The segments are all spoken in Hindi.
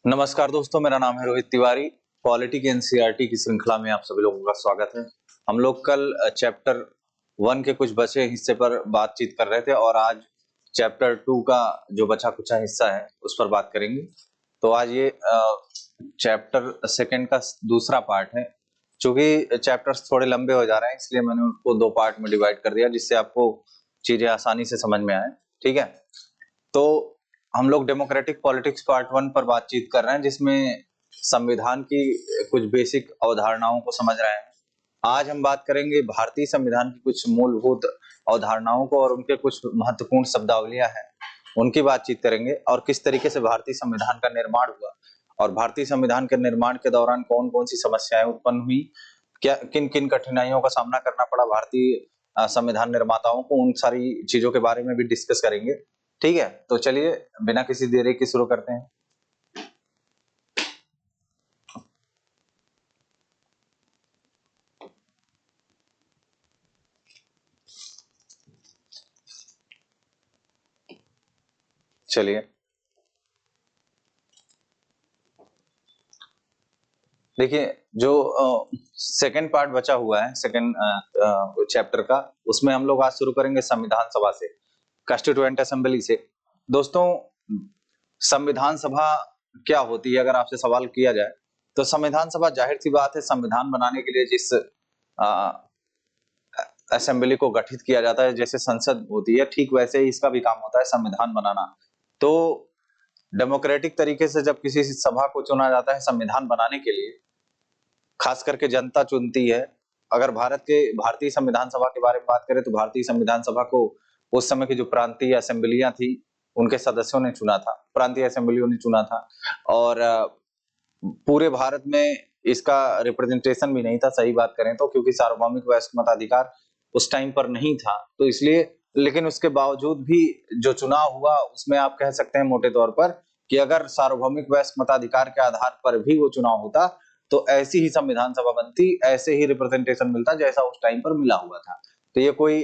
नमस्कार दोस्तों, मेरा नाम है रोहित तिवारी। पॉलिटी की एनसीईआरटी की श्रृंखला में आप सभी लोगों का स्वागत है। हम लोग कल चैप्टर 1 के कुछ बचे हिस्से पर बातचीत कर रहे थे और आज चैप्टर 2 का जो बचा कुचा हिस्सा है उस पर बात करेंगे। तो आज ये चैप्टर 2 का दूसरा पार्ट है। चूंकि चैप्टर्स थोड़े लंबे हो जा रहे हैं इसलिए मैंने उनको 2 पार्ट में डिवाइड कर दिया जिससे आपको चीजें आसानी से समझ में आए। ठीक है, तो हम लोग डेमोक्रेटिक पॉलिटिक्स पार्ट 1 पर बातचीत कर रहे हैं जिसमें संविधान की कुछ बेसिक अवधारणाओं को समझ रहे हैं। आज हम बात करेंगे भारतीय संविधान की कुछ मूलभूत अवधारणाओं को और उनके कुछ महत्वपूर्ण शब्दावलियां हैं उनकी बातचीत करेंगे और किस तरीके से भारतीय संविधान का निर्माण हुआ और भारतीय संविधान के निर्माण के दौरान कौन कौन सी समस्याएं उत्पन्न हुई, क्या किन किन कठिनाइयों का सामना करना पड़ा भारतीय संविधान निर्माताओं को, उन सारी चीजों के बारे में भी डिस्कस करेंगे। ठीक है, तो चलिए बिना किसी देरी के शुरू करते हैं। चलिए, देखिए जो सेकंड पार्ट बचा हुआ है सेकंड चैप्टर का, उसमें हम लोग आज शुरू करेंगे संविधान सभा से, कॉन्स्टिट्यूएंट असेंबली से। दोस्तों, संविधान सभा क्या होती है अगर आपसे सवाल किया जाए तो संविधान सभा जाहिर सी बात है संविधान बनाने के लिए जिस असेंबली को गठित किया जाता है, जैसे संसद होती है ठीक वैसे ही इसका भी काम होता है संविधान बनाना। तो डेमोक्रेटिक तरीके से जब किसी सभा को चुना जाता है संविधान बनाने के लिए, खास करके जनता चुनती है। अगर भारतीय संविधान सभा के बारे में बात करें तो भारतीय संविधान सभा को उस समय की जो प्रांतीय असेंबलियां थी उनके सदस्यों ने चुना था, प्रांतीय असेंबलियों ने चुना था। और पूरे भारत में इसका रिप्रेजेंटेशन भी नहीं था, सही बात करें तो, क्योंकि सार्वभौमिक वयस्क मताधिकार उस टाइम पर नहीं था, तो इसलिए। लेकिन उसके बावजूद भी जो चुनाव हुआ उसमें आप कह सकते हैं मोटे तौर पर कि अगर सार्वभौमिक वयस्क मताधिकार के आधार पर भी वो चुनाव होता तो ऐसी ही संविधान सभा बनती, ऐसे ही रिप्रेजेंटेशन मिलता जैसा उस टाइम पर मिला हुआ था। तो ये कोई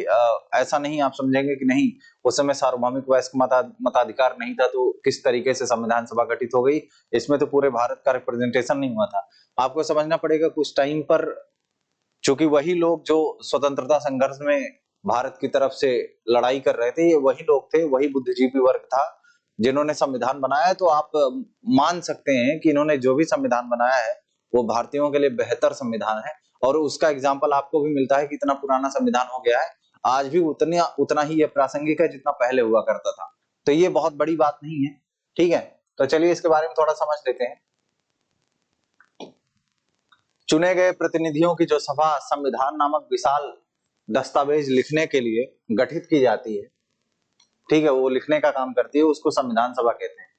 ऐसा नहीं आप समझेंगे कि नहीं उस समय सार्वभौमिक वयस्क मताधिकार नहीं था तो किस तरीके से संविधान सभा गठित हो गई। इसमें तो पूरे भारत का रिप्रेजेंटेशन नहीं हुआ था। आपको समझना पड़ेगा कुछ टाइम पर चूंकि वही लोग जो स्वतंत्रता संघर्ष में भारत की तरफ से लड़ाई कर रहे थे, ये वही लोग थे, वही बुद्धिजीवी वर्ग था जिन्होंने संविधान बनाया। तो आप मान सकते हैं कि इन्होंने जो भी संविधान बनाया है वो भारतीयों के लिए बेहतर संविधान है। और उसका एग्जाम्पल आपको भी मिलता है कि इतना पुराना संविधान हो गया है, आज भी उतना ही ये प्रासंगिक है जितना पहले हुआ करता था। तो ये बहुत बड़ी बात नहीं है। ठीक है, तो चलिए इसके बारे में थोड़ा समझ लेते हैं। चुने गए प्रतिनिधियों की जो सभा संविधान नामक विशाल दस्तावेज लिखने के लिए गठित की जाती है, ठीक है, वो लिखने का काम करती है, उसको संविधान सभा कहते हैं।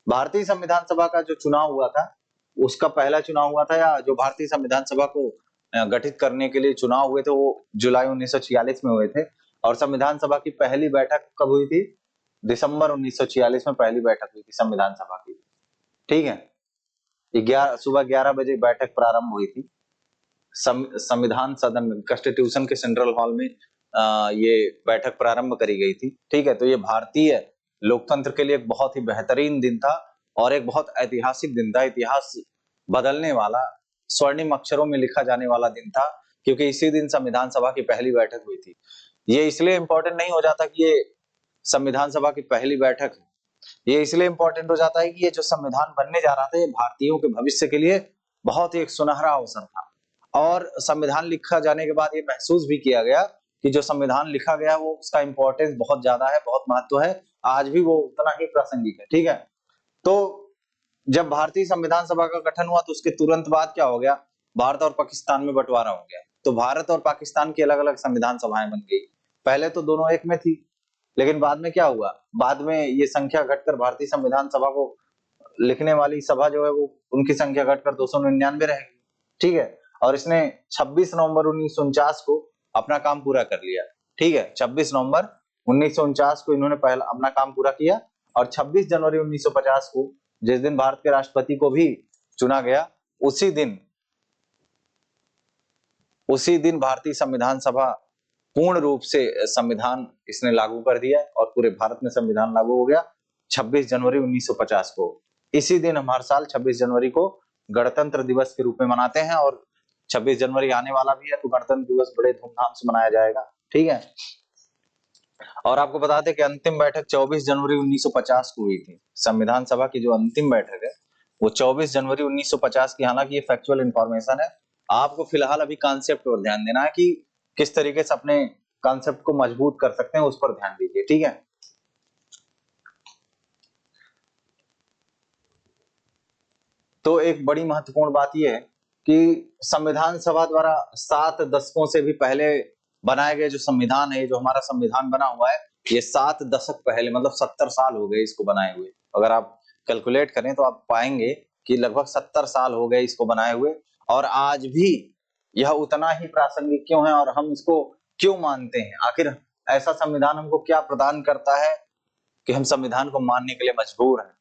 भारतीय संविधान सभा का जो चुनाव हुआ था, उसका पहला चुनाव हुआ था, या जो भारतीय संविधान सभा को गठित करने के लिए चुनाव हुए थे वो जुलाई 1946 में हुए थे। और संविधान सभा की पहली बैठक कब हुई थी? दिसंबर 1946 में पहली बैठक हुई थी संविधान सभा की। ठीक है, सुबह 11 बजे बैठक प्रारंभ हुई थी संविधान सदन में, कॉन्स्टिट्यूशन के सेंट्रल हॉल में ये बैठक प्रारंभ करी गई थी। ठीक है, तो ये भारतीय लोकतंत्र के लिए एक बहुत ही बेहतरीन दिन था और एक बहुत ऐतिहासिक दिन था, इतिहास बदलने वाला, स्वर्णिम अक्षरों में लिखा जाने वाला दिन था, क्योंकि इसी दिन संविधान सभा की पहली बैठक हुई थी। ये इसलिए इंपॉर्टेंट नहीं हो जाता कि ये संविधान सभा की पहली बैठक है, ये इसलिए इंपॉर्टेंट हो जाता है कि ये जो संविधान बनने जा रहा था ये भारतीयों के भविष्य के लिए बहुत ही एक सुनहरा अवसर था। और संविधान लिखा जाने के बाद ये महसूस भी किया गया कि जो संविधान लिखा गया वो उसका इंपॉर्टेंस बहुत ज्यादा है, बहुत महत्व है, आज भी वो उतना ही प्रासंगिक है। ठीक है, तो जब भारतीय संविधान सभा का गठन हुआ तो उसके तुरंत बाद क्या हो गया? भारत और पाकिस्तान में बंटवारा हो गया। तो भारत और पाकिस्तान की अलग अलग संविधान सभाएं बन गई। पहले तो दोनों एक में थी, लेकिन बाद में क्या हुआ? बाद में ये संख्या घटकर भारतीय संविधान सभा को लिखने वाली सभा जो है वो उनकी संख्या घटकर 299 रह गई। ठीक है, और इसने 26 नवंबर 1949 को अपना काम पूरा कर लिया। ठीक है, 26 नवंबर 1949 को इन्होंने पहला अपना काम पूरा किया और 26 जनवरी 1950 को, जिस दिन भारत के राष्ट्रपति को भी चुना गया, उसी दिन भारतीय संविधान सभा पूर्ण रूप से संविधान इसने लागू कर दिया और पूरे भारत में संविधान लागू हो गया 26 जनवरी 1950 को। इसी दिन हम हर साल 26 जनवरी को गणतंत्र दिवस के रूप में मनाते हैं, और 26 जनवरी आने वाला भी है तो गणतंत्र दिवस बड़े धूमधाम से मनाया जाएगा। ठीक है। और आपको बता दें कि अंतिम बैठक 24 जनवरी 1950 को हुई थी। संविधान सभा की जो अंतिम बैठक है वो 24 जनवरी 1950 की। हालांकि ये फैक्चुअल इंफॉर्मेशन है, आपको फिलहाल अभी कॉन्सेप्ट पर ध्यान देना है कि किस तरीके से अपने कॉन्सेप्ट को मजबूत कर सकते हैं, उस पर ध्यान दीजिए। ठीक है। तो एक बड़ी महत्वपूर्ण बात यह है कि संविधान सभा द्वारा 7 दशकों से भी पहले बनाए गए जो संविधान है, जो हमारा संविधान बना हुआ है, ये 7 दशक पहले मतलब 70 साल हो गए इसको बनाए हुए। अगर आप कैलकुलेट करें तो आप पाएंगे कि लगभग 70 साल हो गए इसको बनाए हुए, और आज भी यह उतना ही प्रासंगिक क्यों है और हम इसको क्यों मानते हैं। आखिर ऐसा संविधान हमको क्या प्रदान करता है कि हम संविधान को मानने के लिए मजबूर हैं।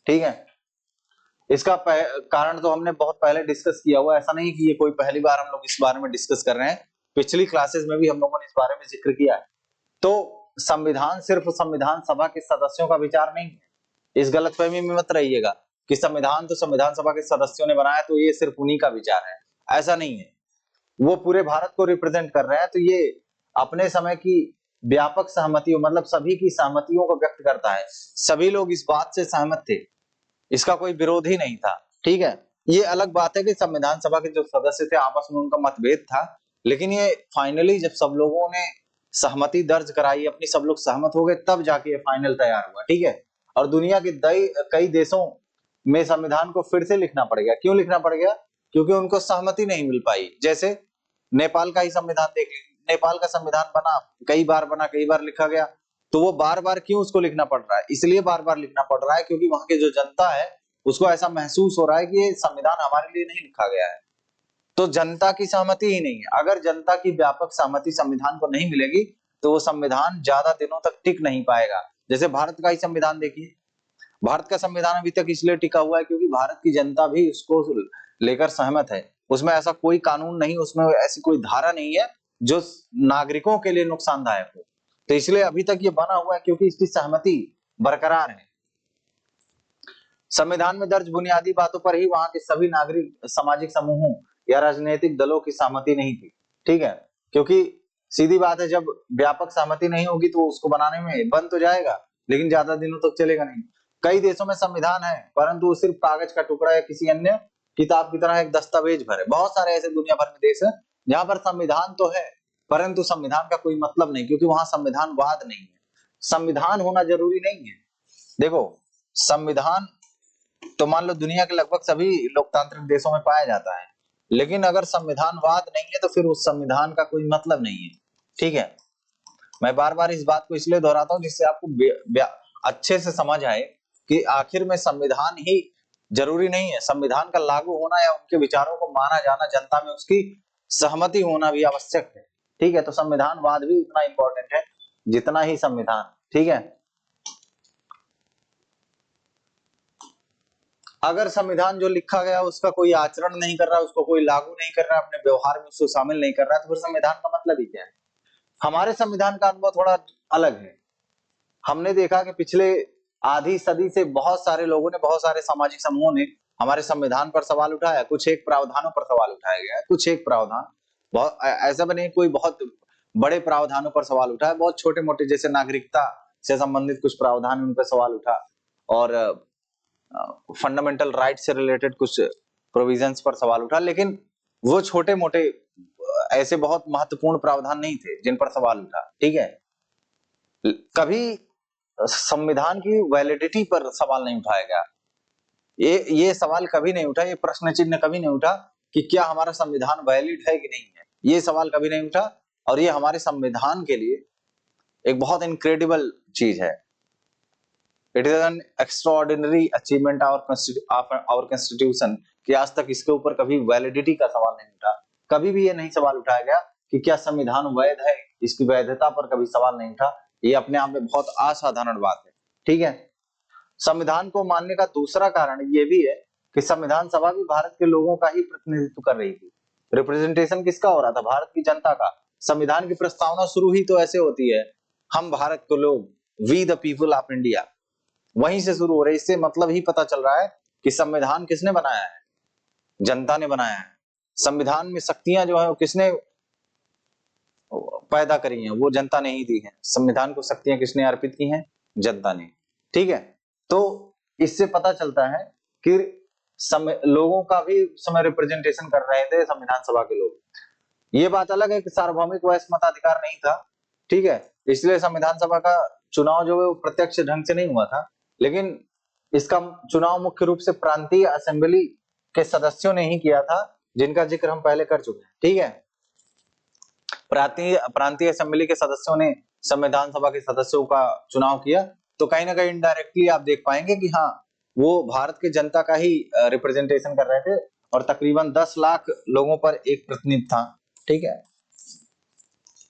ठीक है। इसका कारण तो हमने बहुत पहले डिस्कस किया हुआ, ऐसा नहीं कि ये कोई पहली बार हम लोग इस बारे में डिस्कस कर रहे हैं। पिछली क्लासेस में भी हम लोगों ने इस बारे में जिक्र किया है। तो संविधान सिर्फ संविधान सभा के सदस्यों का विचार नहीं है, इस गलतफहमी में मत रहिएगा कि संविधान तो संविधान सभा के सदस्यों ने बनाया तो ये सिर्फ उन्हीं का विचार है। ऐसा नहीं है, वो पूरे भारत को रिप्रेजेंट कर रहे हैं, तो ये अपने समय की व्यापक सहमति मतलब सभी की सहमतियों को व्यक्त करता है। सभी लोग इस बात से सहमत थे, इसका कोई विरोध ही नहीं था। ठीक है। ये अलग बात है कि संविधान सभा के जो सदस्य थे आपस में उनका मतभेद था, लेकिन ये फाइनली जब सब लोगों ने सहमति दर्ज कराई, अपनी सब लोग सहमत हो गए, तब जाके ये फाइनल तैयार हुआ। ठीक है। और दुनिया के कई देशों में संविधान को फिर से लिखना पड़ गया। क्यों लिखना पड़ गया? क्योंकि उनको सहमति नहीं मिल पाई। जैसे नेपाल का ही संविधान देख लीजिए, नेपाल का संविधान बना, कई बार लिखा गया, तो वो बार बार क्यों उसको लिखना पड़ रहा है? इसलिए बार बार लिखना पड़ रहा है क्योंकि वहां की जो जनता है उसको ऐसा महसूस हो रहा है कि ये संविधान हमारे लिए नहीं लिखा गया है। तो जनता की सहमति ही नहीं है। अगर जनता की व्यापक सहमति संविधान को नहीं मिलेगी तो वो संविधान ज्यादा दिनों तक टिक नहीं पाएगा। जैसे भारत का ही संविधान देखिए, भारत का संविधान अभी तक इसलिए टिका हुआ है क्योंकि भारत की जनता भी उसको लेकर सहमत है। उसमें ऐसा कोई कानून नहीं, उसमें ऐसी कोई धारा नहीं है जो नागरिकों के लिए नुकसानदायक हो। तो इसलिए अभी तक ये बना हुआ है क्योंकि इसकी सहमति बरकरार है। संविधान में दर्ज बुनियादी बातों पर ही वहां के सभी नागरिक, सामाजिक समूहों या राजनीतिक दलों की सहमति नहीं थी। ठीक है। क्योंकि सीधी बात है, जब व्यापक सहमति नहीं होगी तो उसको बनाने में बन तो जाएगा लेकिन ज्यादा दिनों तक चलेगा नहीं। कई देशों में संविधान है परंतु वो सिर्फ कागज का टुकड़ा या किसी अन्य किताब की तरह एक दस्तावेज भर है। बहुत सारे ऐसे दुनिया भर में देश है जहां पर संविधान तो है परंतु संविधान का कोई मतलब नहीं, क्योंकि वहां संविधानवाद नहीं है। संविधान होना जरूरी नहीं है। देखो, संविधान तो मान लो दुनिया के लगभग सभी लोकतांत्रिक देशों में पाया जाता है, लेकिन अगर संविधानवाद नहीं है तो फिर उस संविधान का कोई मतलब नहीं है। ठीक है। मैं बार बार इस बात को इसलिए दोहराता हूं जिससे आपको अच्छे से समझ आए कि आखिर में संविधान ही जरूरी नहीं है, संविधान का लागू होना या उनके विचारों को माना जाना, जनता में उसकी सहमति होना भी आवश्यक है। ठीक है। तो संविधानवाद भी उतना इंपॉर्टेंट है जितना ही संविधान। ठीक है। अगर संविधान जो लिखा गया उसका कोई आचरण नहीं कर रहा, उसको कोई लागू नहीं कर रहा, अपने व्यवहार में उसको शामिल नहीं कर रहा, तो फिर संविधान का मतलब ही क्या है? हमारे संविधान का अनुभव थोड़ा अलग है। हमने देखा कि पिछले आधी सदी से बहुत सारे लोगों ने, बहुत सारे सामाजिक समूहों ने हमारे संविधान पर सवाल उठाया। कुछ एक प्रावधानों पर सवाल उठाया गया है, कुछ एक प्रावधान, बहुत ऐसा भी नहीं कोई बहुत बड़े प्रावधानों पर सवाल उठाया, बहुत छोटे मोटे जैसे नागरिकता से संबंधित कुछ प्रावधान उन पर सवाल उठा, और फंडामेंटल राइट से रिलेटेड कुछ प्रोविजंस पर सवाल उठा। लेकिन वो छोटे मोटे ऐसे बहुत महत्वपूर्ण प्रावधान नहीं थे जिन पर सवाल उठा। ठीक है। कभी संविधान की वैलिडिटी पर सवाल नहीं उठाया गया। ये सवाल कभी नहीं उठा, ये प्रश्न चिन्ह कभी नहीं उठा कि क्या हमारा संविधान वैलिड है कि नहीं है। ये सवाल कभी नहीं उठा, और ये हमारे संविधान के लिए एक बहुत इनक्रेडिबल चीज है। It is an extraordinary achievement of our constitution कि आज तक इसके ऊपर कभी वैलिडिटी का सवाल नहीं उठा। कभी भी ये नहीं सवाल उठाया गया कि क्या संविधान वैध है, इसकी वैधता पर कभी सवाल नहीं उठा। ये अपने आप में बहुत असाधारण बात है। ठीक है। संविधान को मानने का दूसरा कारण ये भी है कि संविधान सभा भी भारत के लोगों का ही प्रतिनिधित्व कर रही थी। रिप्रेजेंटेशन किसका हो रहा था? भारत की जनता का। संविधान की प्रस्तावना शुरू ही तो ऐसे होती है, हम भारत के लोग, we the people of India. वहीं से शुरू हो रही है। इससे मतलब ही पता चल रहा है कि संविधान किसने बनाया है, जनता ने बनाया है। संविधान में शक्तियां जो है वो किसने पैदा करी हैं, वो जनता ने ही दी है। संविधान को शक्तियां किसने अर्पित की हैं, जनता ने। ठीक है, तो इससे पता चलता है कि लोगों का भी समय रिप्रेजेंटेशन कर रहे थे संविधान सभा के लोग। ये बात अलग है कि सार्वभौमिक वयस्क मताधिकार नहीं था, ठीक है, इसलिए संविधान सभा का चुनाव जो है वो प्रत्यक्ष ढंग से नहीं हुआ था, लेकिन इसका चुनाव मुख्य रूप से प्रांतीय असेंबली के सदस्यों ने ही किया था, जिनका जिक्र हम पहले कर चुके हैं। ठीक है, प्रांतीय प्रांतीय असेंबली के सदस्यों ने संविधान सभा के सदस्यों का चुनाव किया, तो कहीं ना कहीं इनडायरेक्टली आप देख पाएंगे कि हाँ, वो भारत की जनता का ही रिप्रेजेंटेशन कर रहे थे, और तकरीबन 10 लाख लोगों पर एक प्रतिनिधि था। ठीक है,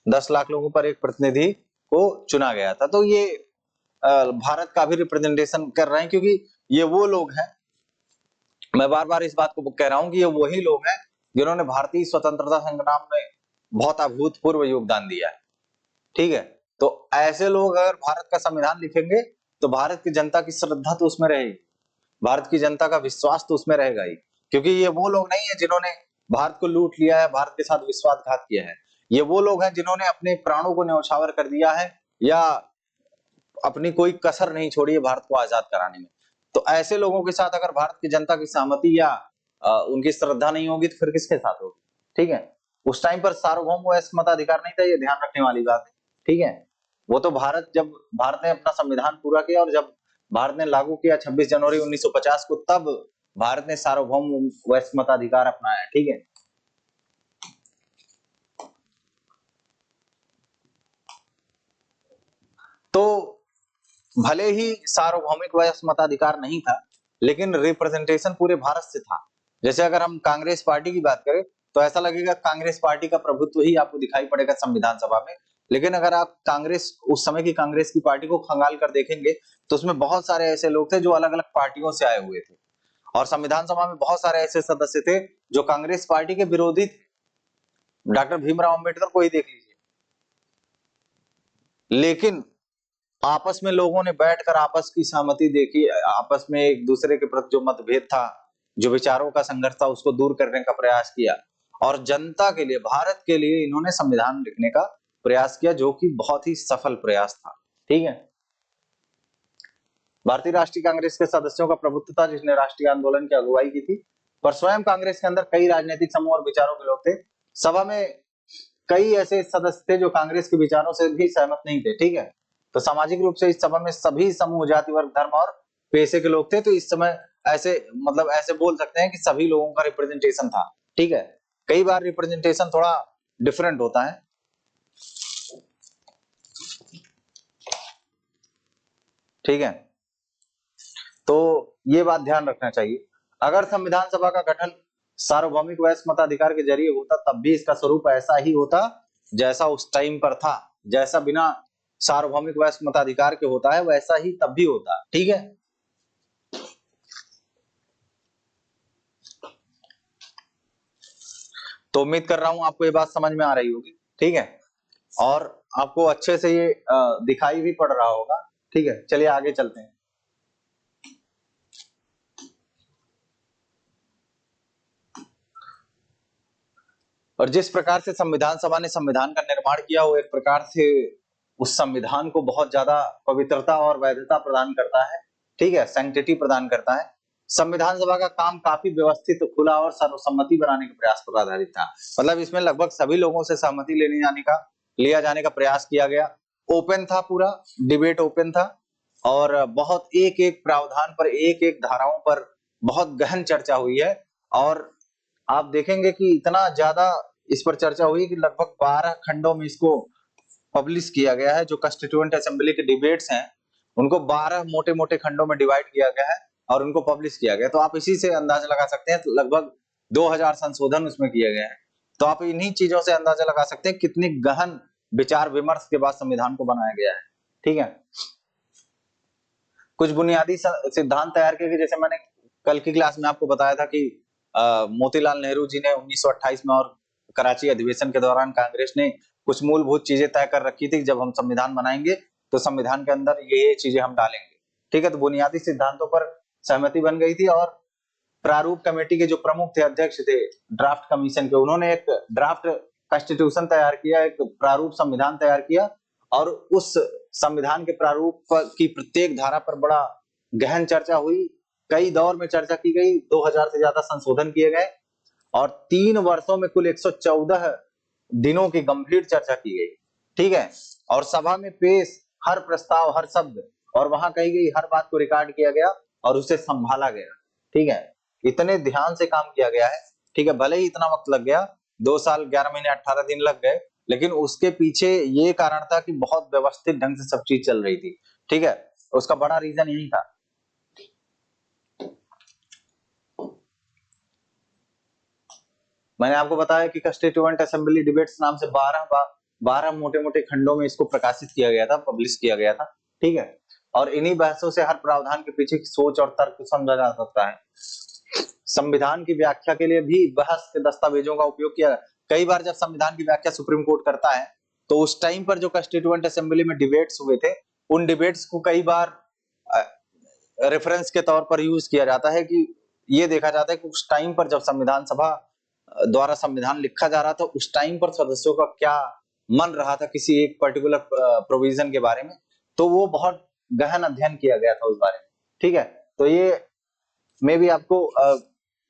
10 लाख लोगों पर एक प्रतिनिधि को चुना गया था। तो ये भारत का भी रिप्रेजेंटेशन कर रहे हैं, क्योंकि ये वो लोग हैं, मैं बार बार इस बात को कह रहा हूं कि ये वही लोग हैं जिन्होंने भारतीय स्वतंत्रता संग्राम में बहुत अभूतपूर्व योगदान दिया है। ठीक है, तो ऐसे लोग अगर भारत का संविधान लिखेंगे तो भारत की जनता की श्रद्धा तो उसमें रहेगी, भारत की जनता का विश्वास तो उसमें रहेगा ही, क्योंकि ये वो लोग नहीं है जिन्होंने भारत को लूट लिया है, भारत के साथ विश्वासघात किया है। ये वो लोग हैं जिन्होंने अपने प्राणों को न्यौछावर कर दिया है, या अपनी कोई कसर नहीं छोड़ी है भारत को आजाद कराने में। तो ऐसे लोगों के साथ अगर भारत की जनता की सहमति या उनकी श्रद्धा नहीं होगी तो फिर किसके साथ होगी। ठीक है, उस टाइम पर सार्वभौम वयस्क मताधिकार नहीं था, ये ध्यान रखने वाली बात है। ठीक है, वो तो जब भारत ने अपना संविधान पूरा किया और जब भारत ने लागू किया 26 जनवरी 1950 को, तब भारत ने सार्वभौम वयस्क मताधिकार अपनाया। ठीक है, तो भले ही सार्वभौमिक वयस्क मताधिकार नहीं था, लेकिन रिप्रेजेंटेशन पूरे भारत से था। जैसे अगर हम कांग्रेस पार्टी की बात करें तो ऐसा लगेगा कांग्रेस पार्टी का प्रभुत्व ही आपको दिखाई पड़ेगा संविधान सभा में, लेकिन अगर आप कांग्रेस, उस समय की कांग्रेस की पार्टी को खंगाल कर देखेंगे तो उसमें बहुत सारे ऐसे लोग थे जो अलग अलग पार्टियों से आए हुए थे, और संविधान सभा में बहुत सारे ऐसे सदस्य थे जो कांग्रेस पार्टी के विरोधी थे। डॉक्टर भीमराव अंबेडकर को ही देख लीजिए, लेकिन आपस में लोगों ने बैठकर आपस की सहमति देखी, आपस में एक दूसरे के प्रति जो मतभेद था, जो विचारों का संघर्ष था, उसको दूर करने का प्रयास किया, और जनता के लिए, भारत के लिए इन्होंने संविधान लिखने का प्रयास किया, जो कि बहुत ही सफल प्रयास था। ठीक है, भारतीय राष्ट्रीय कांग्रेस के सदस्यों का प्रभुत्व था जिसने राष्ट्रीय आंदोलन की अगुवाई की थी, पर स्वयं कांग्रेस के अंदर कई राजनीतिक समूह और विचारों के लोग थे। सभा में कई ऐसे सदस्य थे जो कांग्रेस के विचारों से भी सहमत नहीं थे। ठीक है, तो सामाजिक रूप से इस सभा में सभी समूह, जाति, वर्ग, धर्म और पेशे के लोग थे, तो इस समय ऐसे मतलब ऐसे बोल सकते हैं कि सभी लोगों का रिप्रेजेंटेशन था। ठीक है, कई बार रिप्रेजेंटेशन थोड़ा डिफरेंट होता है। ठीक है, तो ये बात ध्यान रखना चाहिए। अगर संविधान सभा का गठन सार्वभौमिक वयस्क मताधिकार के जरिए होता तब भी इसका स्वरूप ऐसा ही होता जैसा उस टाइम पर था, जैसा बिना सार्वभौमिक वयस्क मताधिकार के होता है वैसा ही तब भी होता। ठीक है, तो उम्मीद कर रहा हूं आपको ये बात समझ में आ रही होगी। ठीक है, और आपको अच्छे से ये दिखाई भी पड़ रहा होगा। ठीक है, चलिए आगे चलते हैं। और जिस प्रकार से संविधान सभा ने संविधान का निर्माण किया, वो एक प्रकार से उस संविधान को बहुत ज्यादा पवित्रता और वैधता प्रदान करता है। ठीक है, सैंक्टिटी प्रदान करता है। संविधान सभा का काम काफी व्यवस्थित, खुला और सर्वसम्मति बनाने के प्रयास पर आधारित था। मतलब इसमें लगभग सभी लोगों से सहमति लिया जाने का प्रयास किया गया। ओपन था, पूरा डिबेट ओपन था, और बहुत एक एक प्रावधान पर, एक एक धाराओं पर बहुत गहन चर्चा हुई है। और आप देखेंगे कि इतना ज्यादा इस पर चर्चा हुई कि लगभग 12 खंडों में इसको पब्लिश किया गया है। जो कंस्टिट्यूएंट असेंबली के डिबेट्स हैं उनको 12 मोटे मोटे खंडों में डिवाइड किया गया है और उनको पब्लिश किया गया। तो आप इसी से अंदाजा लगा सकते हैं, तो लगभग 2000 संशोधन उसमें किए गए हैं। तो आप इन्हीं चीजों से अंदाजा लगा सकते हैं कितनी गहन विचार विमर्श के बाद संविधान को बनाया गया है। ठीक है, कुछ बुनियादी सिद्धांत तैयार किए गए, जैसे मैंने कल की क्लास में आपको बताया था कि मोतीलाल नेहरू जी ने 1928 में और कराची अधिवेशन के दौरान कांग्रेस ने कुछ मूलभूत चीजें तय कर रखी थी, जब हम संविधान बनाएंगे तो संविधान के अंदर ये चीजें हम डालेंगे। ठीक है, तो बुनियादी सिद्धांतों पर सहमति बन गई थी और प्रारूप कमेटी के जो प्रमुख थे, अध्यक्ष थे ड्राफ्ट कमीशन के, उन्होंने एक ड्राफ्ट कॉन्स्टिट्यूशन तैयार किया, एक प्रारूप संविधान तैयार किया और उस संविधान के प्रारूप की प्रत्येक धारा पर बड़ा गहन चर्चा हुई, कई दौर में चर्चा की गई, 2000 से ज्यादा संशोधन किए गए और 3 वर्षों में कुल 114 दिनों की गंभीर चर्चा की गई। ठीक है, और सभा में पेश हर प्रस्ताव, हर शब्द और वहां कही गई हर बात को रिकॉर्ड किया गया और उसे संभाला गया। ठीक है, इतने ध्यान से काम किया गया है। ठीक है, भले ही इतना वक्त लग गया, 2 साल 11 महीने 18 दिन लग गए, लेकिन उसके पीछे ये कारण था कि बहुत व्यवस्थित ढंग से सब चीज चल रही थी। ठीक है, उसका बड़ा रीजन यही था। मैंने आपको बताया कि कंस्टिट्यूएंट असेंबली डिबेट्स नाम से 12 मोटे मोटे खंडों में इसको प्रकाशित किया गया था, पब्लिश किया गया था। ठीक है, और इन्हीं बहसों से हर प्रावधान के पीछे की सोच और तर्क समझा जा सकता है। संविधान की व्याख्या के लिए भी बहस के दस्तावेजों का उपयोग किया। कई बार जब संविधान की व्याख्या सुप्रीम कोर्ट करता है तो उस टाइम पर जो कंस्टिट्यूएंट असेंबली में डिबेट्स हुए थे, उन डिबेट्स को कई बार रेफरेंस के तौर पर यूज किया जाता है कि ये देखा जाता है कि उस टाइम पर जब संविधान सभा द्वारा संविधान लिखा जा रहा था, उस टाइम पर सदस्यों का क्या मन रहा था किसी एक पर्टिकुलर प्रोविजन के बारे में, तो वो बहुत गहन अध्ययन किया गया था उस बारे में। ठीक है, तो ये मे भी आपको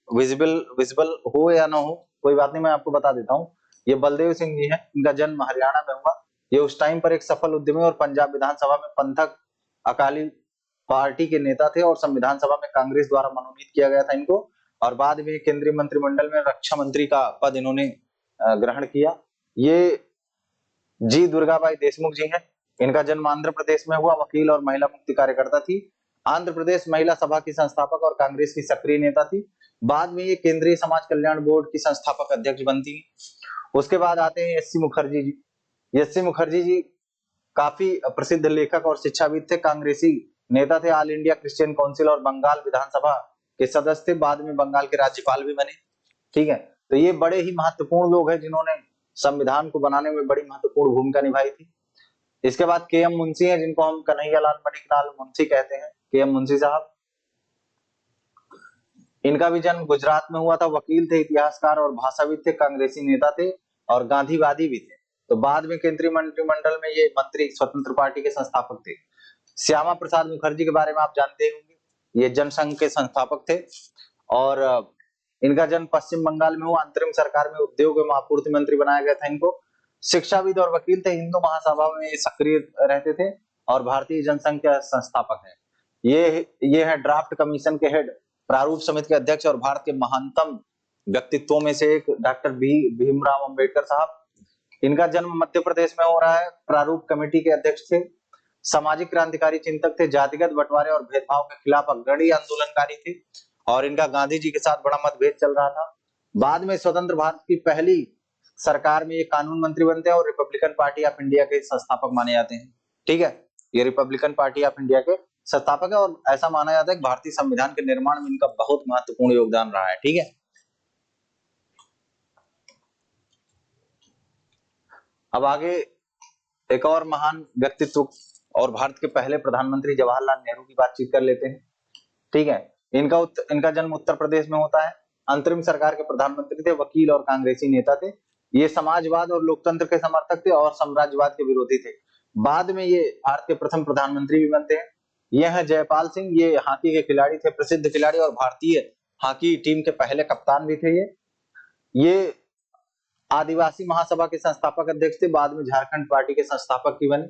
विजिबल हो या ना हो, कोई बात नहीं, मैं आपको बता देता हूँ। ये बलदेव सिंह जी हैं, इनका जन्म हरियाणा में हुआ। ये उस टाइम पर एक सफल उद्यमी और पंजाब विधानसभा में पंथक अकाली पार्टी के नेता थे और संविधान सभा में कांग्रेस द्वारा मनोनीत किया गया था इनको, और बाद में केंद्रीय मंत्रिमंडल में रक्षा मंत्री का पद इन्होंने ग्रहण किया। ये जी दुर्गाबाई देशमुख जी हैं, इनका जन्म आंध्र प्रदेश में हुआ, वकील और महिला मुक्ति कार्यकर्ता थी। आंध्र प्रदेश महिला सभा की संस्थापक और कांग्रेस की सक्रिय नेता थी। बाद में ये केंद्रीय समाज कल्याण बोर्ड की संस्थापक अध्यक्ष बनती है। उसके बाद आते हैं S C Mukherjee ji. S C Mukherjee ji काफी प्रसिद्ध लेखक और शिक्षाविद थे, कांग्रेसी नेता थे, ऑल इंडिया क्रिश्चियन काउंसिल और बंगाल विधानसभा के सदस्य थे, बाद में बंगाल के राज्यपाल भी बने। ठीक है, तो ये बड़े ही महत्वपूर्ण लोग हैं जिन्होंने संविधान को बनाने में बड़ी महत्वपूर्ण भूमिका निभाई थी। इसके बाद के एम मुंशी हैं, जिनको हम कन्हैयालाल मणिकलाल मुंशी कहते हैं, के एम मुंशी साहब। इनका भी जन्म गुजरात में हुआ था, वकील थे, इतिहासकार और भाषाविद थे, कांग्रेसी नेता थे और गांधीवादी भी थे। तो बाद में केंद्रीय मंत्रिमंडल में ये मंत्री स्वतंत्र पार्टी के संस्थापक थे। श्यामा प्रसाद मुखर्जी के बारे में आप जानते होंगे, ये जनसंघ के संस्थापक थे और इनका जन्म पश्चिम बंगाल में हुआ। अंतरिम सरकार में उद्योग एवं आपूर्ति मंत्री बनाया गया था इनको। शिक्षाविद और वकील थे, हिंदू महासभा में सक्रिय रहते थे और भारतीय जनसंघ के संस्थापक हैं। ये है ड्राफ्ट कमीशन के हेड, प्रारूप समिति के अध्यक्ष और भारत के महानतम व्यक्तित्वों में से एक डॉक्टर भीमराव अंबेडकर साहब। इनका जन्म मध्य प्रदेश में हो रहा है, प्रारूप कमेटी के अध्यक्ष थे, सामाजिक क्रांतिकारी चिंतक थे, जातिगत बंटवारे और भेदभाव के खिलाफ अग्रणी आंदोलनकारी थे और इनका गांधी जी के साथ बड़ा मतभेद चल रहा था। बाद में स्वतंत्र भारत की पहली सरकार में ये कानून मंत्री बनते हैं और रिपब्लिकन पार्टी ऑफ इंडिया के संस्थापक माने जाते हैं। ठीक है, ये रिपब्लिकन पार्टी ऑफ इंडिया के संस्थापक है और ऐसा माना जाता है कि भारतीय संविधान के निर्माण में इनका बहुत महत्वपूर्ण योगदान रहा है। ठीक है, अब आगे एक और महान व्यक्तित्व और भारत के पहले प्रधानमंत्री जवाहरलाल नेहरू की बातचीत कर लेते हैं। ठीक है, इनका जन्म उत्तर प्रदेश में होता है, अंतरिम सरकार के प्रधानमंत्री थे, वकील और कांग्रेसी नेता थे। ये समाजवाद और लोकतंत्र के समर्थक थे और साम्राज्यवाद के विरोधी थे। बाद में ये भारत के प्रथम प्रधानमंत्री भी बनते हैं। ये है जयपाल सिंह, ये हॉकी के खिलाड़ी थे, प्रसिद्ध खिलाड़ी और भारतीय हॉकी टीम के पहले कप्तान भी थे। ये आदिवासी महासभा के संस्थापक अध्यक्ष थे, बाद में झारखंड पार्टी के संस्थापक भी बने।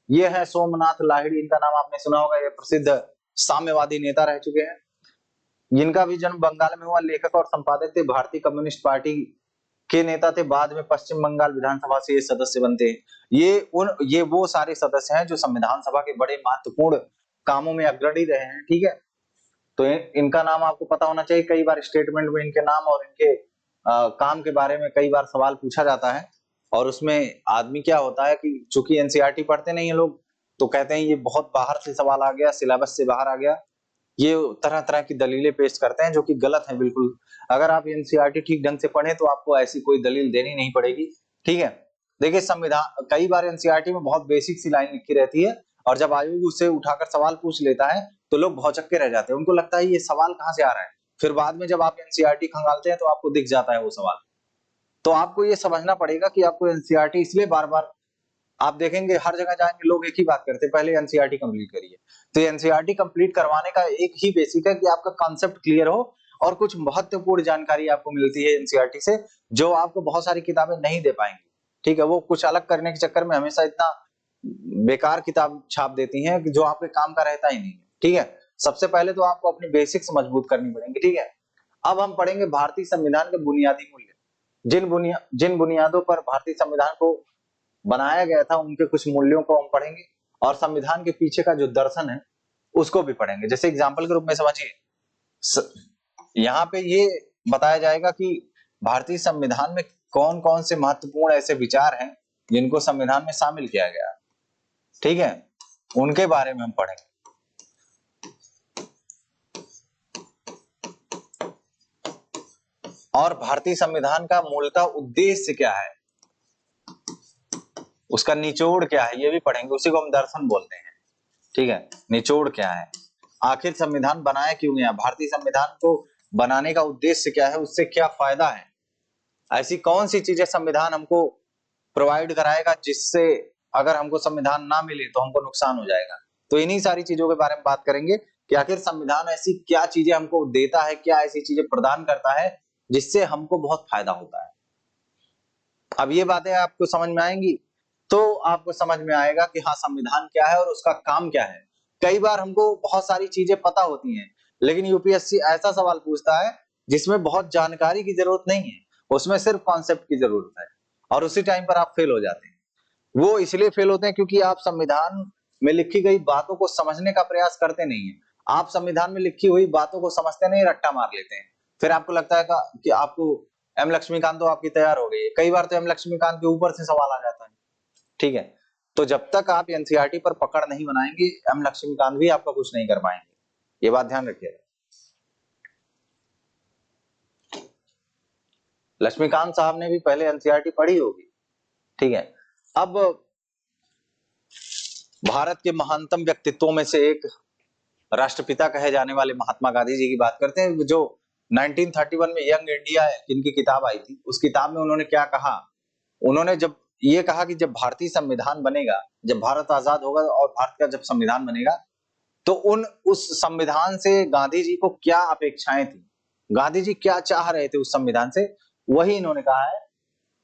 ये है सोमनाथ लाहिड़ी, इनका नाम आपने सुना होगा, ये प्रसिद्ध साम्यवादी नेता रह चुके हैं। इनका भी जन्म बंगाल में हुआ, लेखक और संपादक थे, भारतीय कम्युनिस्ट पार्टी के नेता थे, बाद में पश्चिम बंगाल विधानसभा से ये सदस्य बनते हैं। ये वो सारे सदस्य हैं जो संविधान सभा के बड़े महत्वपूर्ण कामों में अग्रणी रहे हैं। ठीक है, तो इनका नाम आपको पता होना चाहिए। कई बार स्टेटमेंट में इनके नाम और इनके काम के बारे में कई बार सवाल पूछा जाता है और उसमें आदमी क्या होता है कि चूंकि एनसीईआरटी पढ़ते नहीं है लोग, तो कहते हैं ये बहुत बाहर से सवाल आ गया, सिलेबस से बाहर आ गया। ये तरह तरह की दलीलें पेश करते हैं जो कि गलत है बिल्कुल। अगर आप एनसीईआरटी ठीक ढंग से पढ़े तो आपको ऐसी कोई दलील देनी नहीं पड़ेगी। ठीक है, देखिए संविधान, कई बार एनसीईआरटी में बहुत बेसिक सी लाइन लिखी रहती है और जब आयोग उससे उठाकर सवाल पूछ लेता है तो लोग भौचक्के रह जाते हैं, उनको लगता है ये सवाल कहाँ से आ रहा है। फिर बाद में जब आप एनसीईआरटी खंगालते हैं तो आपको दिख जाता है वो सवाल। तो आपको ये समझना पड़ेगा कि आपको एनसीईआरटी इसलिए बार बार, आप देखेंगे हर जगह जाएंगे लोग एक ही बात करते हैं, पहले एनसीईआरटी कंप्लीट करिए। तो एनसीईआरटी कंप्लीट करवाने का एक ही बेसिक है कि आपका कॉन्सेप्ट क्लियर हो और कुछ महत्वपूर्ण जानकारी आपको मिलती है एनसीईआरटी से, जो आपको बहुत सारी किताबें नहीं दे पाएंगी। ठीक है, वो कुछ अलग करने के चक्कर में हमेशा इतना बेकार किताब छाप देती हैं कि जो आपके काम का रहता ही नहीं है। ठीक है, सबसे पहले तो आपको अपनी बेसिक्स मजबूत करनी पड़ेंगी। ठीक है, अब हम पढ़ेंगे भारतीय संविधान के बुनियादी मूल्य। जिन बुनियादों पर भारतीय संविधान को बनाया गया था उनके कुछ मूल्यों को हम पढ़ेंगे, और संविधान के पीछे का जो दर्शन है उसको भी पढ़ेंगे। जैसे एग्जाम्पल के रूप में समझिए, यहाँ पे ये बताया जाएगा कि भारतीय संविधान में कौन कौन से महत्वपूर्ण ऐसे विचार हैं जिनको संविधान में शामिल किया गया है। ठीक है, उनके बारे में हम पढ़ेंगे। और भारतीय संविधान का मूलतः उद्देश्य क्या है, उसका निचोड़ क्या है, ये भी पढ़ेंगे। उसी को हम दर्शन बोलते हैं। ठीक है, निचोड़ क्या है, आखिर संविधान बनाया क्यों गया, भारतीय संविधान को बनाने का उद्देश्य क्या है, उससे क्या फायदा है, ऐसी कौन सी चीजें संविधान हमको प्रोवाइड कराएगा जिससे अगर हमको संविधान ना मिले तो हमको नुकसान हो जाएगा। तो इन्हीं सारी चीजों के बारे में बात करेंगे कि आखिर संविधान ऐसी क्या चीजें हमको देता है, क्या ऐसी चीजें प्रदान करता है जिससे हमको बहुत फायदा होता है। अब ये बातें आपको समझ में आएंगी तो आपको समझ में आएगा कि हाँ संविधान क्या है और उसका काम क्या है। कई बार हमको बहुत सारी चीजें पता होती हैं, लेकिन यूपीएससी ऐसा सवाल पूछता है जिसमें बहुत जानकारी की जरूरत नहीं है, उसमें सिर्फ कॉन्सेप्ट की जरूरत है, और उसी टाइम पर आप फेल हो जाते हैं। वो इसलिए फेल होते हैं क्योंकि आप संविधान में लिखी गई बातों को समझने का प्रयास करते नहीं है। आप संविधान में लिखी हुई बातों को समझते नहीं, रट्टा मार लेते हैं। फिर आपको लगता है कि आपको एम लक्ष्मीकांत तो आपकी तैयार हो गई है, कई बार तो एम लक्ष्मीकांत के ऊपर से सवाल आ जाता है। ठीक है, तो जब तक आप एनसीईआरटी पर पकड़ नहीं बनाएंगे एम लक्ष्मीकांत भी आपका कुछ नहीं कर पाएंगे, ये बात ध्यान रखिएगा। लक्ष्मीकांत साहब ने भी पहले एनसीईआरटी पढ़ी होगी। ठीक है, अब भारत के महानतम व्यक्तित्वों में से एक राष्ट्रपिता कहे जाने वाले महात्मा गांधी जी की बात करते हैं, जो 1931 में यंग इंडिया जिनकी किताब आई थी, उस किताब में उन्होंने क्या कहा, उन्होंने जब ये कहा कि जब भारतीय संविधान बनेगा, जब भारत आजाद होगा और भारत का जब संविधान बनेगा तो उस संविधान से गांधी जी को क्या अपेक्षाएं थी, गांधी जी क्या चाह रहे थे उस संविधान से, वही इन्होंने कहा है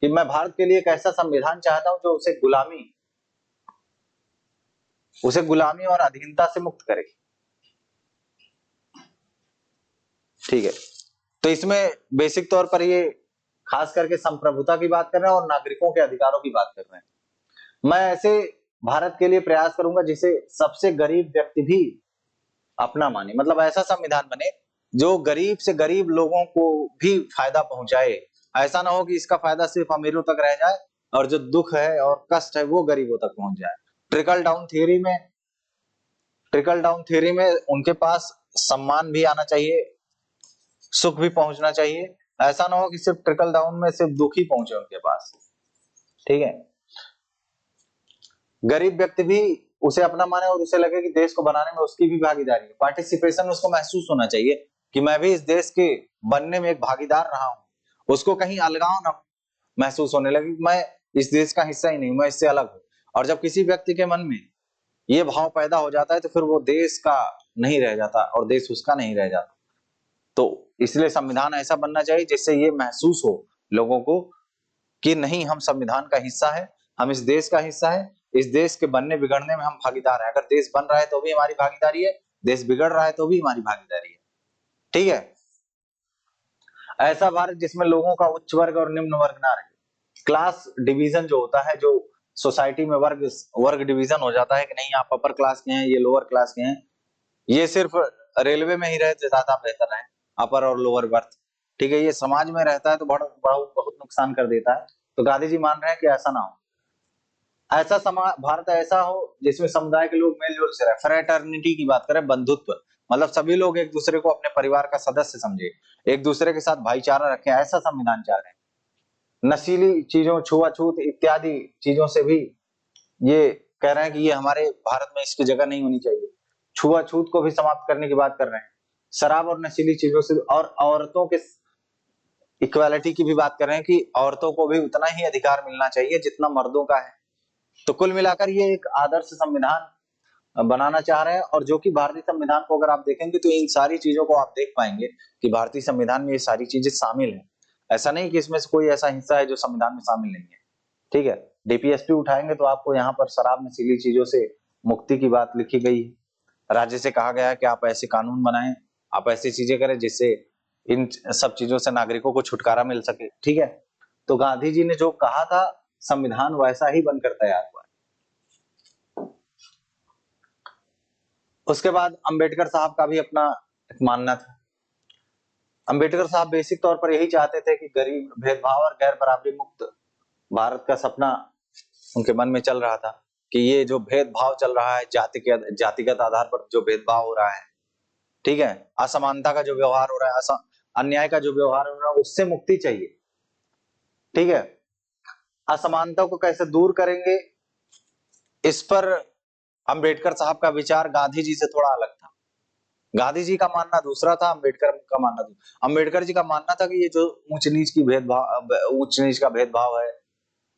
कि मैं भारत के लिए एक ऐसा संविधान चाहता हूं जो उसे गुलामी और अधीनता से मुक्त करे। ठीक है, तो इसमें बेसिक तौर पर ये खास करके संप्रभुता की बात कर रहे हैं और नागरिकों के अधिकारों की बात कर रहे हैं। मैं ऐसे भारत के लिए प्रयास करूंगा जिसे सबसे गरीब व्यक्ति भी अपना माने, मतलब ऐसा संविधान बने जो गरीब से गरीब लोगों को भी फायदा पहुंचाए। ऐसा ना हो कि इसका फायदा सिर्फ अमीरों तक रह जाए और जो दुख है और कष्ट है वो गरीबों तक पहुंच जाए। ट्रिकल डाउन थ्योरी में उनके पास सम्मान भी आना चाहिए, सुख भी पहुंचना चाहिए। ऐसा ना हो कि सिर्फ ट्रिकल डाउन में सिर्फ दुख ही पहुंचे उनके पास। ठीक है, गरीब व्यक्ति भी उसे अपना माने और उसे लगे कि देश को बनाने में उसकी भी भागीदारी है, पार्टिसिपेशन उसको महसूस होना चाहिए कि मैं भी इस देश के बनने में एक भागीदार रहा हूं। उसको कहीं अलगाव ना महसूस होने लगे, मैं इस देश का हिस्सा ही नहीं, मैं इससे अलग हूं। और जब किसी व्यक्ति के मन में ये भाव पैदा हो जाता है तो फिर वो देश का नहीं रह जाता और देश उसका नहीं रह जाता। तो इसलिए संविधान ऐसा बनना चाहिए जिससे ये महसूस हो लोगों को कि नहीं, हम संविधान का हिस्सा है, हम इस देश का हिस्सा है, इस देश के बनने बिगड़ने में हम भागीदार हैं। अगर देश बन रहा है तो भी हमारी भागीदारी है, देश बिगड़ रहा है तो भी हमारी भागीदारी है। ठीक है, ऐसा भारत जिसमें लोगों का उच्च वर्ग और निम्न वर्ग ना रहे। क्लास डिवीजन जो होता है, जो सोसाइटी में वर्ग डिवीजन हो जाता है कि नहीं आप अपर क्लास के हैं, ये लोअर क्लास के हैं, ये सिर्फ रेलवे में ही रहते ज्यादा बेहतर है, अपर और लोअर बर्थ। ठीक है, ये समाज में रहता है तो बहुत नुकसान कर देता है। तो गांधी जी मान रहे हैं कि ऐसा ना हो, ऐसा समाज भारत ऐसा हो जिसमें समुदाय के लोग मेलजोल से रहे, फ्रेटर्निटी की बात करें, बंधुत्व, मतलब सभी लोग एक दूसरे को अपने परिवार का सदस्य समझे, एक दूसरे के साथ भाईचारा रखें, ऐसा संविधान चाह रहे हैं। नशीली चीजों, छुआछूत इत्यादि चीजों से भी ये कह रहे हैं कि ये हमारे भारत में इसकी जगह नहीं होनी चाहिए। छुआछूत को भी समाप्त करने की बात कर रहे हैं। शराब और नशीली चीजों से और औरतों के इक्वालिटी की भी बात कर रहे हैं कि औरतों को भी उतना ही अधिकार मिलना चाहिए जितना मर्दों का है। तो कुल मिलाकर ये एक आदर्श संविधान बनाना चाह रहे हैं, और जो कि भारतीय संविधान को अगर आप देखेंगे तो इन सारी चीजों को आप देख पाएंगे कि भारतीय संविधान में ये सारी चीजें शामिल हैं। ऐसा नहीं कि इसमें से कोई ऐसा हिस्सा है जो संविधान में शामिल नहीं है। ठीक है, डीपीएसपी उठाएंगे तो आपको यहाँ पर शराब नशीली चीजों से मुक्ति की बात लिखी गई है। राज्य से कहा गया है कि आप ऐसे कानून बनाएं, आप ऐसी चीजें करें जिससे इन सब चीजों से नागरिकों को छुटकारा मिल सके। ठीक है, तो गांधी जी ने जो कहा था संविधान वैसा ही बनकर तैयार हुआ। उसके बाद अंबेडकर साहब का भी अपना एक मानना था। अंबेडकर साहब बेसिक तौर पर यही चाहते थे कि गरीब, भेदभाव और गैर बराबरी मुक्त भारत का सपना उनके मन में चल रहा था कि ये जो भेदभाव चल रहा है, जातिगत आधार पर जो भेदभाव हो रहा है, ठीक है, असमानता का जो व्यवहार हो रहा है, अन्याय का जो व्यवहार हो रहा है, उससे मुक्ति चाहिए। ठीक है, असमानता को कैसे दूर करेंगे, इस पर अंबेडकर साहब का विचार गांधी जी से थोड़ा अलग था। गांधी जी का मानना दूसरा था, अंबेडकर का मानना दूसरा। अंबेडकर जी का मानना था कि ये जो ऊंच नीच का भेदभाव है,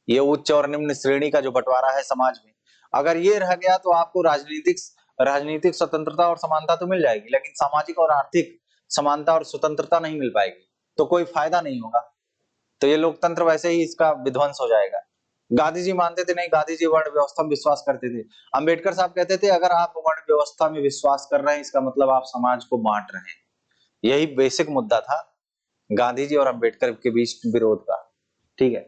ये उच्च और निम्न श्रेणी का जो बंटवारा है समाज में, अगर ये रह गया तो आपको राजनीतिक स्वतंत्रता और समानता तो मिल जाएगी, लेकिन सामाजिक और आर्थिक समानता और स्वतंत्रता नहीं मिल पाएगी, तो कोई फायदा नहीं होगा। तो ये लोकतंत्र वैसे ही इसका विध्वंस हो जाएगा। गांधी जी मानते थे नहीं, गांधी जी वर्ण व्यवस्था में विश्वास करते थे। अंबेडकर साहब कहते थे अगर आप वर्ण व्यवस्था में विश्वास कर रहे हैं इसका मतलब आप समाज को बांट रहे हैं। यही बेसिक मुद्दा था गांधी जी और अंबेडकर के बीच विरोध का। ठीक है,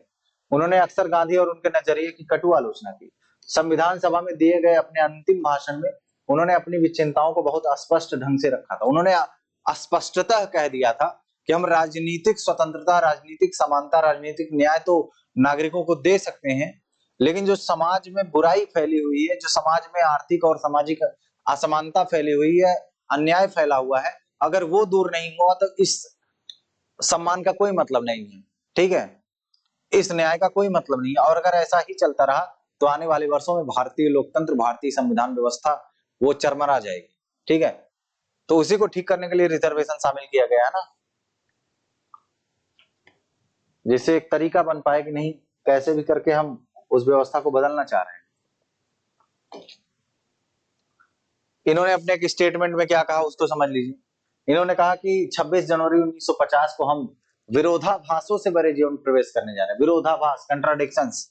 उन्होंने अक्सर गांधी और उनके नजरिए की कटु आलोचना की। संविधान सभा में दिए गए अपने अंतिम भाषण में उन्होंने अपनी विचिंताओं को बहुत स्पष्ट ढंग से रखा था। उन्होंने स्पष्टतः कह दिया था कि हम राजनीतिक स्वतंत्रता, राजनीतिक समानता, राजनीतिक न्याय तो नागरिकों को दे सकते हैं, लेकिन जो समाज में बुराई फैली हुई है, जो समाज में आर्थिक और सामाजिक असमानता फैली हुई है, अन्याय फैला हुआ है, अगर वो दूर नहीं हुआ तो इस सम्मान का कोई मतलब नहीं है। ठीक है, इस न्याय का कोई मतलब नहीं है, और अगर ऐसा ही चलता रहा तो आने वाले वर्षों में भारतीय लोकतंत्र, भारतीय संविधान व्यवस्था वो चरमरा जाएगी। ठीक है, तो उसी को ठीक करने के लिए रिजर्वेशन शामिल किया गया है ना, जिससे एक तरीका बन पाए कि नहीं, कैसे भी करके हम उस व्यवस्था को बदलना चाह रहे हैं। इन्होंने अपने एक स्टेटमेंट में क्या कहा उसको समझ लीजिए। इन्होंने कहा कि 26 जनवरी 1950 को हम विरोधाभासों से भरे जीवन में प्रवेश करने जा रहे हैं। विरोधाभास, contradictions,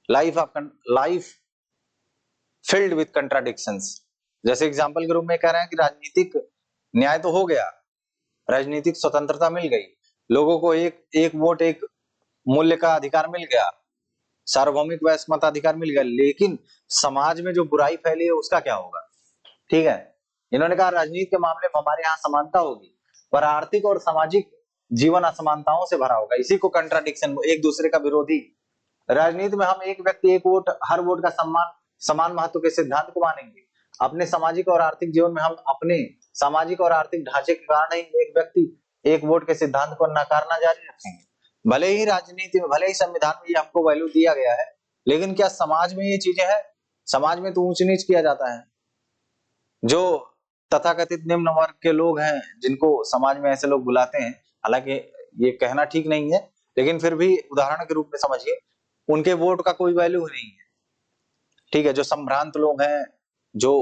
life filled with contradictions. जैसे एग्जांपल के रूप में कह रहे हैं कि राजनीतिक न्याय तो हो गया, राजनीतिक स्वतंत्रता मिल गई, लोगों को एक वोट एक मूल्य का अधिकार मिल गया, सार्वभौमिक वैश्विक मताधिकार मिल गया, लेकिन समाज में जो बुराई फैली है उसका क्या होगा। ठीक है, इन्होंने कहा राजनीति के मामले में हमारे यहाँ समानता होगी, पर आर्थिक और सामाजिक जीवन असमानताओं से भरा होगा। इसी को कंट्राडिक्शन, एक दूसरे का विरोधी। राजनीति में हम एक व्यक्ति एक वोट, हर वोट का समान महत्व के सिद्धांत को मानेंगे। अपने सामाजिक और आर्थिक जीवन में हम अपने सामाजिक और आर्थिक ढांचे के कारण ही एक व्यक्ति एक वोट के सिद्धांत को नकारना जारी रखेंगे। भले ही राजनीति में, भले ही संविधान में ये हमको वैल्यू दिया गया है, लेकिन क्या समाज में ये चीजें हैं? समाज में तो ऊंच नीच किया जाता है। जो तथाकथित निम्न वर्ग के लोग हैं, जिनको समाज में ऐसे लोग बुलाते हैं, हालांकि ये कहना ठीक नहीं है, लेकिन फिर भी उदाहरण के रूप में समझिए, उनके वोट का कोई वैल्यू नहीं है। ठीक है, जो संभ्रांत लोग हैं, जो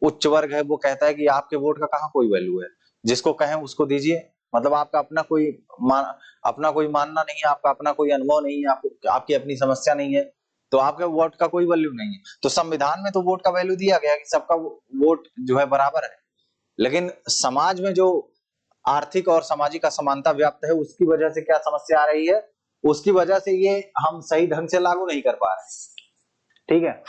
उच्च वर्ग है, वो कहता है कि आपके वोट का कहाँ कोई वैल्यू है, जिसको कहें उसको दीजिए, मतलब आपका अपना कोई मानना नहीं है, आपका अपना कोई अनुभव नहीं है, आपकी अपनी समस्या नहीं है, तो आपके वोट का कोई वैल्यू नहीं है। तो संविधान में तो वोट का वैल्यू दिया गया कि सबका वोट जो है बराबर है, लेकिन समाज में जो आर्थिक और सामाजिक असमानता व्याप्त है, उसकी वजह से क्या समस्या आ रही है, उसकी वजह से ये हम सही ढंग से लागू नहीं कर पा रहे हैं। ठीक है,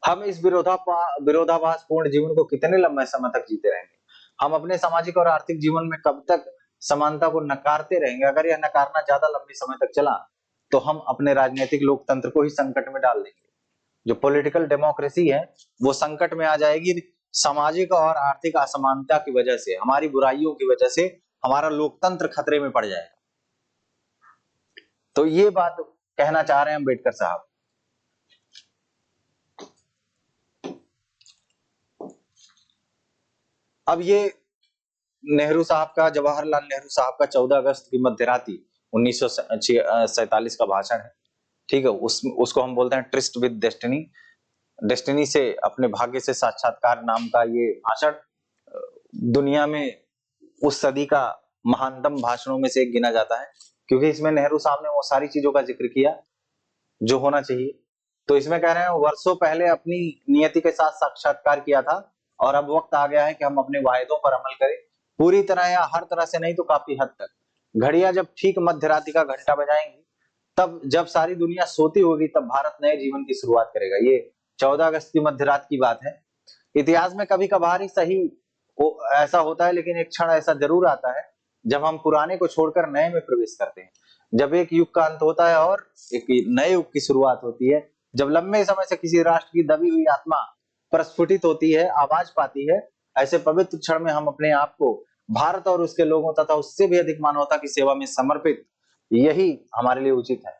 हम इस विरोधाभास पूर्ण जीवन को कितने लंबे समय तक जीते रहेंगे? हम अपने सामाजिक और आर्थिक जीवन में कब तक समानता को नकारते रहेंगे? अगर यह नकारना ज्यादा लंबे समय तक चला तो हम अपने राजनीतिक लोकतंत्र को ही संकट में डाल देंगे। जो पॉलिटिकल डेमोक्रेसी है वो संकट में आ जाएगी। सामाजिक और आर्थिक असमानता की वजह से, हमारी बुराइयों की वजह से हमारा लोकतंत्र खतरे में पड़ जाएगा। तो ये बात कहना चाह रहे हैं अम्बेडकर साहब। अब ये नेहरू साहब का, जवाहरलाल नेहरू साहब का 14 अगस्त की मध्यरात्रि 1947 का भाषण है, ठीक है। उसको हम बोलते हैं ट्रिस्ट विद डेस्टिनी, डेस्टिनी से अपने भाग्य से साक्षात्कार नाम का ये भाषण दुनिया में उस सदी का महानतम भाषणों में से एक गिना जाता है, क्योंकि इसमें नेहरू साहब ने वो सारी चीजों का जिक्र किया जो होना चाहिए। तो इसमें कह रहे हैं वर्षों पहले अपनी नियति के साथ साक्षात्कार किया था और अब वक्त आ गया है कि हम अपने वायदों पर अमल करें, पूरी तरह या हर तरह से नहीं तो काफी हद तक। घड़ियां जब ठीक मध्य रात्रि का घंटा बजाएंगी, तब जब सारी दुनिया सोती होगी, तब भारत नए जीवन की शुरुआत करेगा। ये 14 अगस्त की मध्य रात की बात है। इतिहास में कभी कभार ही सही ऐसा होता है, लेकिन एक क्षण ऐसा जरूर आता है जब हम पुराने को छोड़कर नए में प्रवेश करते हैं, जब एक युग का अंत होता है और एक नए युग की शुरुआत होती है, जब लंबे समय से किसी राष्ट्र की दबी हुई आत्मा प्रस्फुटित होती है, आवाज पाती है। ऐसे पवित्र क्षण में हम अपने आप को भारत और उसके लोगों तथा उससे भी अधिक मानवता की सेवा में समर्पित, यही हमारे लिए उचित है।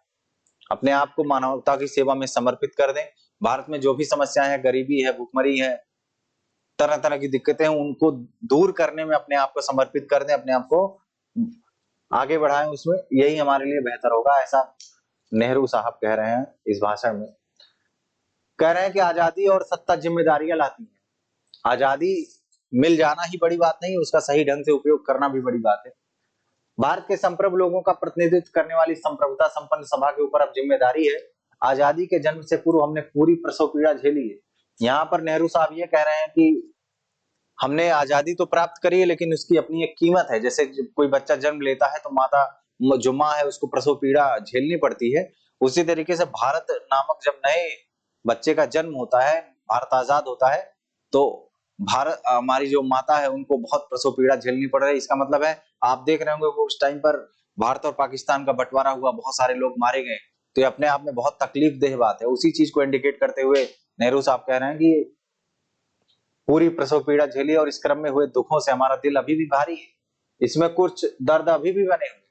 अपने आप को मानवता की सेवा में समर्पित कर दें। भारत में जो भी समस्याएं हैं, गरीबी है, भुखमरी है, तरह तरह की दिक्कतें हैं, उनको दूर करने में अपने आप को समर्पित कर दें, अपने आप को आगे बढ़ाएं उसमें, यही हमारे लिए बेहतर होगा, ऐसा नेहरू साहब कह रहे हैं इस भाषण में। कह रहे हैं कि आजादी और सत्ता जिम्मेदारियां लाती है। आजादी मिल जाना ही बड़ी बात नहीं, उसका सही ढंग से उपयोग करना भी बड़ी बात है। भारत के संप्रभु लोगों का प्रतिनिधित्व करने वाली संप्रभुता संपन्न सभा के ऊपर अब जिम्मेदारी है। आजादी के जन्म से पूर्व हमने पूरी प्रसव पीड़ा झेली है। यहाँ पर नेहरू साहब ये कह रहे हैं कि हमने आजादी तो प्राप्त करी है, लेकिन उसकी अपनी एक कीमत है। जैसे कोई बच्चा जन्म लेता है तो माता, जो माँ है, उसको प्रसव पीड़ा झेलनी पड़ती है। उसी तरीके से भारत नामक जब नए बच्चे का जन्म होता है, भारत आजाद होता है, तो भारत, हमारी जो माता है, उनको बहुत प्रसव पीड़ा झेलनी पड़ रही है। इसका मतलब है, आप देख रहे होंगे वो उस टाइम पर भारत और पाकिस्तान का बंटवारा हुआ, बहुत सारे लोग मारे गए, तो ये अपने आप में बहुत तकलीफ देह बात है। उसी चीज को इंडिकेट करते हुए नेहरू साहब कह रहे हैं कि पूरी प्रसव पीड़ा झेली और इस क्रम में हुए दुखों से हमारा दिल अभी भी भारी है। इसमें कुछ दर्द अभी भी बने हुए।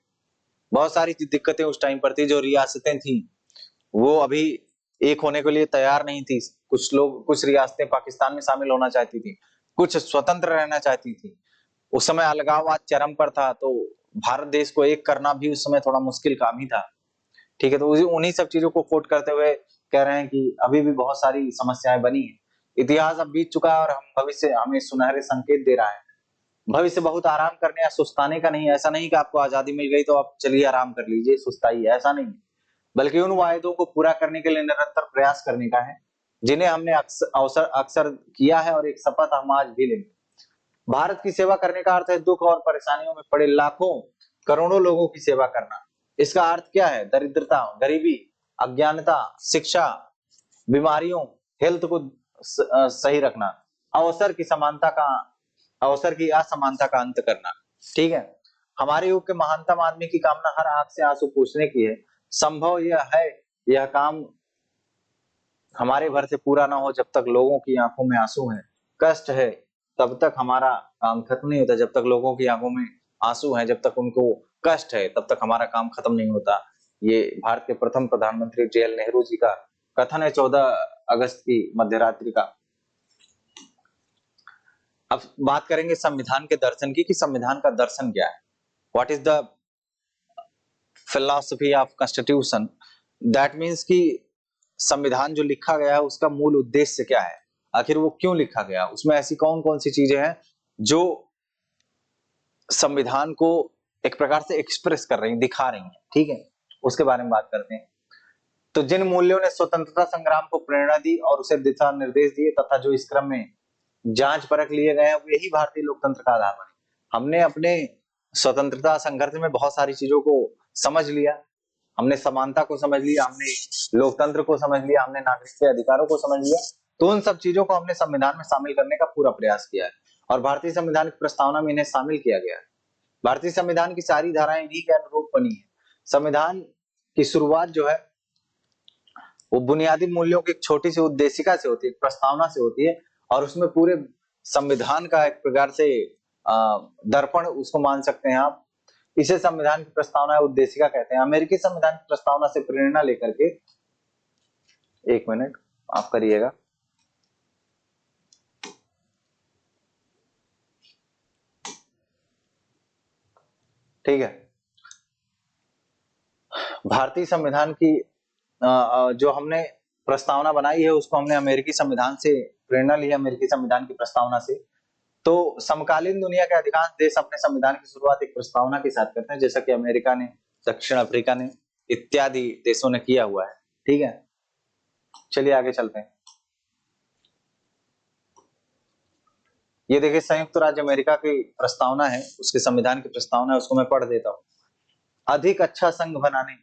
बहुत सारी दिक्कतें उस टाइम पर थी, जो रियासतें थी वो अभी एक होने के लिए तैयार नहीं थी। कुछ लोग, कुछ रियासतें पाकिस्तान में शामिल होना चाहती थी, कुछ स्वतंत्र रहना चाहती थी। उस समय अलगाववाद चरम पर था, तो भारत देश को एक करना भी उस समय थोड़ा मुश्किल काम ही था। ठीक है, तो उन्हीं सब चीजों को कोट करते हुए कह रहे हैं कि अभी भी बहुत सारी समस्याएं बनी है। इतिहास अब बीत चुका है और हम भविष्य हमें सुनहरे संकेत दे रहा है। भविष्य बहुत आराम करने या सुस्ताने का नहीं है। ऐसा नहीं कि आपको आजादी मिल गई तो आप चलिए आराम कर लीजिए, सुस्ताइए, ऐसा नहीं, बल्कि उन वायदों को पूरा करने के लिए निरंतर प्रयास करने का है, जिन्हें हमने अक्सर किया है, और एक शपथ हम आज भी लेंगे। भारत की सेवा करने का अर्थ है दुख और परेशानियों में पड़े लाखों करोड़ों लोगों की सेवा करना। इसका अर्थ क्या है? दरिद्रता, गरीबी, अज्ञानता, शिक्षा, बीमारियों, हेल्थ को सही रखना, अवसर की समानता का, अवसर की असमानता का अंत करना। ठीक है, हमारे युग के महानतम आदमी की कामना हर आंख से आंसू पूछने की है। संभव यह है, यह काम हमारे भर से पूरा ना हो जब तक लोगों की आंखों में आंसू है। कष्ट है तब तक हमारा काम खत्म नहीं होता। जब तक लोगों की आंखों में आंसू है, जब तक उनको कष्ट है, तब तक हमारा काम खत्म नहीं होता। ये भारत के प्रथम प्रधानमंत्री JL नेहरू जी का कथन है 14 अगस्त की मध्यरात्रि का। अब बात करेंगे संविधान के दर्शन की, कि संविधान का दर्शन क्या है। What is the philosophy of constitution. That means कि संविधान जो लिखा गया है उसका मूल उद्देश्य क्या है, आखिर वो क्यों लिखा गया, उसमें ऐसी कौन कौन सी चीजें हैं जो संविधान को एक प्रकार से एक्सप्रेस कर रही, दिखा रही हैं। ठीक है, उसके बारे में बात करते हैं। तो जिन मूल्यों ने स्वतंत्रता संग्राम को प्रेरणा दी और उसे दिशा निर्देश दिए, तथा जो इस क्रम में जांच परख लिए गए हैं, वही भारतीय लोकतंत्र का आधार बने। हमने अपने स्वतंत्रता संघर्ष में बहुत सारी चीजों को समझ लिया। हमने समानता को समझ लिया, हमने लोकतंत्र को समझ लिया, हमने नागरिक के अधिकारों को समझ लिया। तो उन सब चीजों को हमने संविधान में शामिल करने का पूरा प्रयास किया है, और भारतीय संविधान की प्रस्तावना में इन्हें शामिल किया गया है। भारतीय संविधान की सारी धाराएं इन्हीं के अनुरूप बनी है। संविधान की शुरुआत जो है वो बुनियादी मूल्यों की एक छोटी सी उद्देशिका से होती है, प्रस्तावना से होती है, और उसमें पूरे संविधान का एक प्रकार से दर्पण उसको मान सकते हैं आप। इसे संविधान की प्रस्तावना उद्देशिका कहते हैं। अमेरिकी संविधान की प्रस्तावना से प्रेरणा लेकर के, एक मिनट आप करिएगा। ठीक है। भारतीय संविधान की जो हमने प्रस्तावना बनाई है उसको हमने अमेरिकी संविधान से प्रेरणा ली है, अमेरिकी संविधान की प्रस्तावना से। तो समकालीन दुनिया के अधिकांश देश अपने संविधान की शुरुआत एक प्रस्तावना के साथ करते हैं, जैसा कि अमेरिका ने, दक्षिण अफ्रीका ने इत्यादि देशों ने किया हुआ है। ठीक है, चलिए आगे चलते हैं। ये देखिए संयुक्त राज्य अमेरिका की प्रस्तावना है, उसके संविधान की प्रस्तावना है, उसको मैं पढ़ देता हूं। अधिक अच्छा संघ बनाने,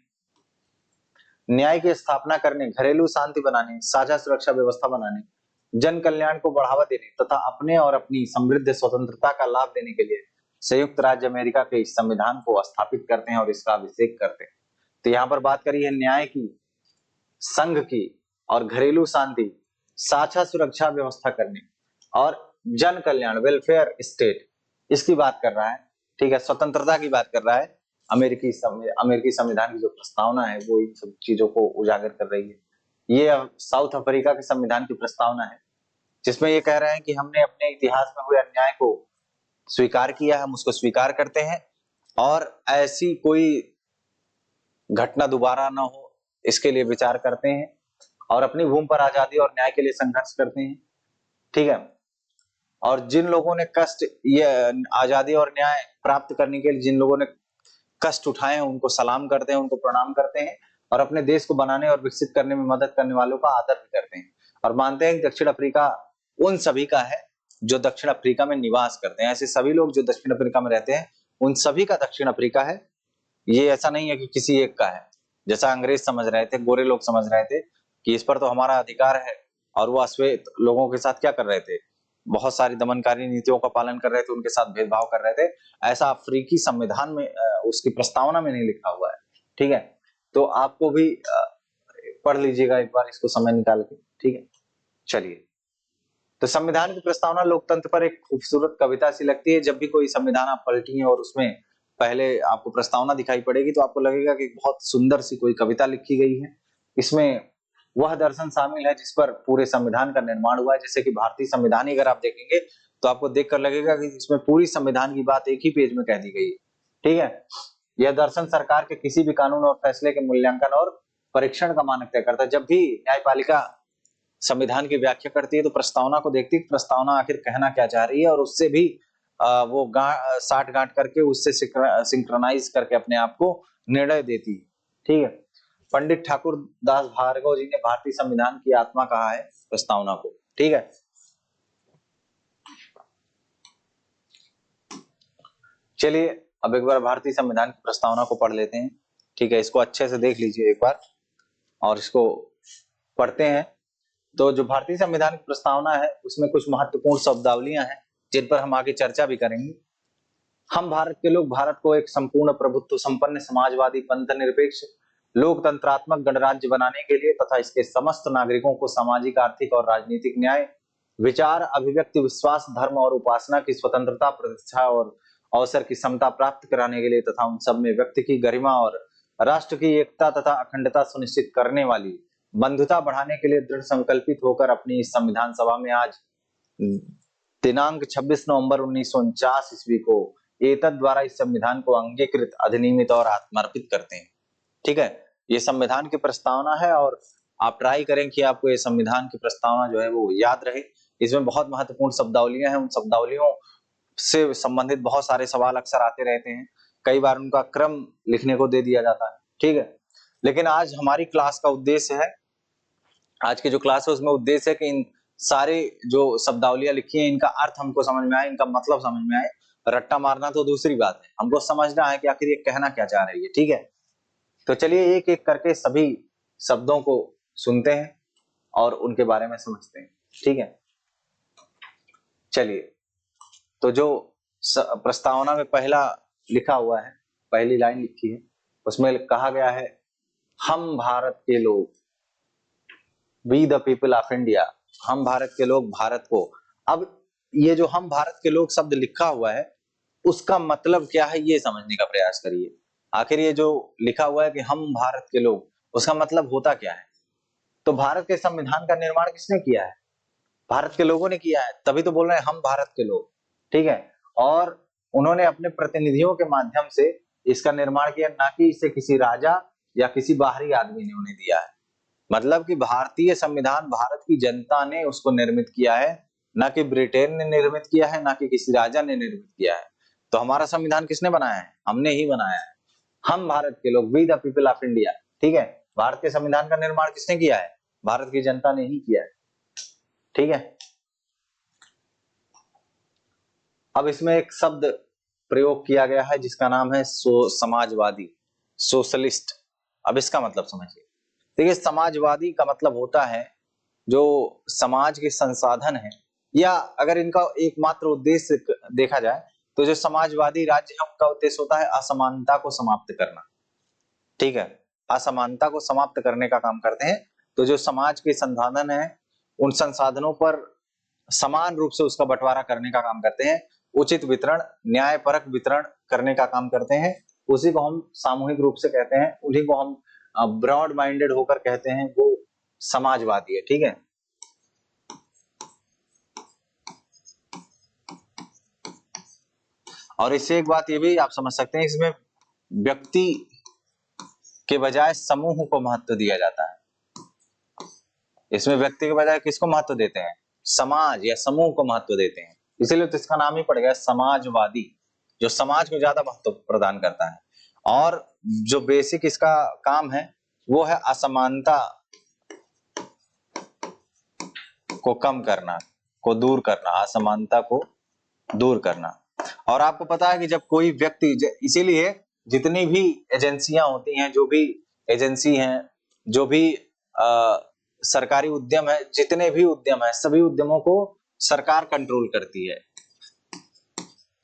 न्याय की स्थापना करने, घरेलू शांति बनाने, साझा सुरक्षा व्यवस्था बनाने, जन कल्याण को बढ़ावा देने तथा अपने और अपनी समृद्ध स्वतंत्रता का लाभ देने के लिए संयुक्त राज्य अमेरिका के इस संविधान को स्थापित करते हैं और इसका अभिषेक करते हैं। तो यहाँ पर बात करी है न्याय की, संघ की और घरेलू शांति, साझा सुरक्षा व्यवस्था करने और जन कल्याण, वेलफेयर स्टेट, इसकी बात कर रहा है। ठीक है, स्वतंत्रता की बात कर रहा है। अमेरिकी संविधान की जो प्रस्तावना है वो इन सब चीजों को उजागर कर रही है। ये साउथ अफ्रीका के संविधान की प्रस्तावना है, जिसमें ये कह रहे हैं कि हमने अपने इतिहास में हुए अन्याय को स्वीकार किया, हम उसको स्वीकार करते हैं और ऐसी कोई घटना दोबारा न हो इसके लिए विचार करते हैं और अपनी भूमि पर आजादी और न्याय के लिए संघर्ष करते हैं। ठीक है, और जिन लोगों ने कष्ट, ये आजादी और न्याय प्राप्त करने के लिए जिन लोगों ने कष्ट उठाए हैं उनको सलाम करते हैं, उनको प्रणाम करते हैं और अपने देश को बनाने और विकसित करने में मदद करने वालों का आदर भी करते हैं और मानते हैं कि दक्षिण अफ्रीका उन सभी का है जो दक्षिण अफ्रीका में निवास करते हैं। ऐसे सभी लोग जो दक्षिण अफ्रीका में रहते हैं उन सभी का दक्षिण अफ्रीका है। ये ऐसा नहीं है कि किसी एक का है, जैसा अंग्रेज समझ रहे थे, गोरे लोग समझ रहे थे कि इस पर तो हमारा अधिकार है और वो अश्वेत लोगों के साथ क्या कर रहे थे, बहुत सारी दमनकारी नीतियों का पालन कर रहे थे, उनके साथ भेदभाव कर रहे थे। ऐसा अफ्रीकी संविधान में उसकी प्रस्तावना में नहीं लिखा हुआ है। ठीक है, तो आपको भी पढ़ लीजिएगा एक बार इसको समय निकाल के। ठीक है, चलिए। तो संविधान की प्रस्तावना लोकतंत्र पर एक खूबसूरत कविता सी लगती है। जब भी कोई संविधान आप पलटिए और उसमें पहले आपको प्रस्तावना दिखाई पड़ेगी तो आपको लगेगा कि बहुत सुंदर सी कोई कविता लिखी गई है। इसमें वह दर्शन शामिल है जिस पर पूरे संविधान का निर्माण हुआ है। जैसे कि भारतीय संविधान ही अगर आप देखेंगे तो आपको देखकर लगेगा कि इसमें पूरी संविधान की बात एक ही पेज में कह दी गई है। ठीक है, यह दर्शन सरकार के किसी भी कानून और फैसले के मूल्यांकन और परीक्षण का मानक तय करता है। जब भी न्यायपालिका संविधान की व्याख्या करती है तो प्रस्तावना को देखती है, प्रस्तावना आखिर कहना क्या चाह रही है और उससे भी वो साठ गांठ करके उससे सिंक्रोनाइज करके अपने आप को निर्णय देती है। ठीक है, पंडित ठाकुर दास भार्गव जी ने भारतीय संविधान की आत्मा कहा है प्रस्तावना को। ठीक है, चलिए अब एक बार भारतीय संविधान की प्रस्तावना को पढ़ लेते हैं। ठीक है, इसको अच्छे से देख लीजिए एक बार और इसको पढ़ते हैं। तो जो भारतीय संविधान की प्रस्तावना है उसमें कुछ महत्वपूर्ण शब्दावलियां हैं जिन पर हम आगे चर्चा भी करेंगे। हम भारत के लोग भारत को एक संपूर्ण प्रभुत्व संपन्न समाजवादी पंथ निरपेक्ष लोकतंत्रात्मक गणराज्य बनाने के लिए तथा इसके समस्त नागरिकों को सामाजिक, आर्थिक और राजनीतिक न्याय, विचार, अभिव्यक्ति, विश्वास, धर्म और उपासना की स्वतंत्रता, प्रतिष्ठा और अवसर की समता प्राप्त कराने के लिए तथा उन सब में व्यक्ति की गरिमा और राष्ट्र की एकता तथा अखंडता सुनिश्चित करने वाली बंधुता बढ़ाने के लिए दृढ़ संकल्पित होकर अपनी इस संविधान सभा में आज दिनांक 26 नवंबर 1949 ईस्वी को एतद द्वारा इस संविधान को अंगीकृत, अधिनियमित और आत्मार्पित करते हैं। ठीक है, ये संविधान की प्रस्तावना है और आप ट्राई करें कि आपको ये संविधान की प्रस्तावना जो है वो याद रहे। इसमें बहुत महत्वपूर्ण शब्दावलियां हैं, उन शब्दावलियों से संबंधित बहुत सारे सवाल अक्सर आते रहते हैं, कई बार उनका क्रम लिखने को दे दिया जाता है। ठीक है, लेकिन आज हमारी क्लास का उद्देश्य है, आज की जो क्लास है उसमें उद्देश्य है कि इन सारे जो शब्दावलियां लिखी हैं इनका अर्थ हमको समझ में आए, इनका मतलब समझ में आए। रट्टा मारना तो दूसरी बात है, हमको समझना है कि आखिर ये कहना क्या चाह रही है। ठीक है, तो चलिए एक एक करके सभी शब्दों को सुनते हैं और उनके बारे में समझते हैं। ठीक है, चलिए। तो जो प्रस्तावना में पहला लिखा हुआ है, पहली लाइन लिखी है, उसमें कहा गया है हम भारत के लोग, we the people of India, हम भारत के लोग भारत को। अब ये जो हम भारत के लोग शब्द लिखा हुआ है उसका मतलब क्या है ये समझने का प्रयास करिए। आखिर ये जो लिखा हुआ है कि हम भारत के लोग, उसका मतलब होता क्या है। तो भारत के संविधान का निर्माण किसने किया है, भारत के लोगों ने किया है, तभी तो बोल रहे हैं हम भारत के लोग। ठीक है, और उन्होंने अपने प्रतिनिधियों के माध्यम से इसका निर्माण किया, ना कि इसे किसी राजा या किसी बाहरी आदमी ने उन्हें दिया है। मतलब कि भारतीय संविधान भारत की जनता ने उसको निर्मित किया है, ना कि ब्रिटेन ने निर्मित किया है, ना कि किसी राजा ने निर्मित किया है। तो हमारा संविधान किसने बनाया है? हमने ही बनाया है। हम भारत के लोग, we the people of India. ठीक है, भारत के संविधान का निर्माण किसने किया है? भारत की जनता ने ही किया है। ठीक है, अब इसमें एक शब्द प्रयोग किया गया है जिसका नाम है समाजवादी, सोशलिस्ट। अब इसका मतलब समझिए। देखिए, समाजवादी का मतलब होता है जो समाज के संसाधन है, या अगर इनका एकमात्र उद्देश्य देखा जाए तो जो समाजवादी राज्य है उनका उद्देश्य होता है असमानता को समाप्त करना। ठीक है, असमानता को समाप्त करने का काम करते हैं। तो जो समाज के संसाधन है उन संसाधनों पर समान रूप से उसका बंटवारा करने का काम करते हैं, उचित वितरण, न्यायपरक वितरण करने का काम करते हैं। उसी को हम सामूहिक रूप से कहते हैं, उन्हीं को हम ब्रॉड माइंडेड होकर कहते हैं, वो समाजवादी है। ठीक है, और इससे एक बात ये भी आप समझ सकते हैं, इसमें व्यक्ति के बजाय समूह को महत्व दिया जाता है। इसमें व्यक्ति के बजाय किसको महत्व देते हैं? समाज या समूह को महत्व देते हैं। इसीलिए तो इसका नाम ही पड़ गया समाजवादी, जो समाज को ज्यादा महत्व प्रदान करता है। और जो बेसिक इसका काम है वो है असमानता को कम करना, को दूर करना, असमानता को दूर करना। और आपको पता है कि जब कोई व्यक्ति, इसीलिए जितनी भी एजेंसियां होती हैं, जो भी एजेंसी हैं, जो भी सरकारी उद्यम है, जितने भी उद्यम है, सभी उद्यमों को सरकार कंट्रोल करती है।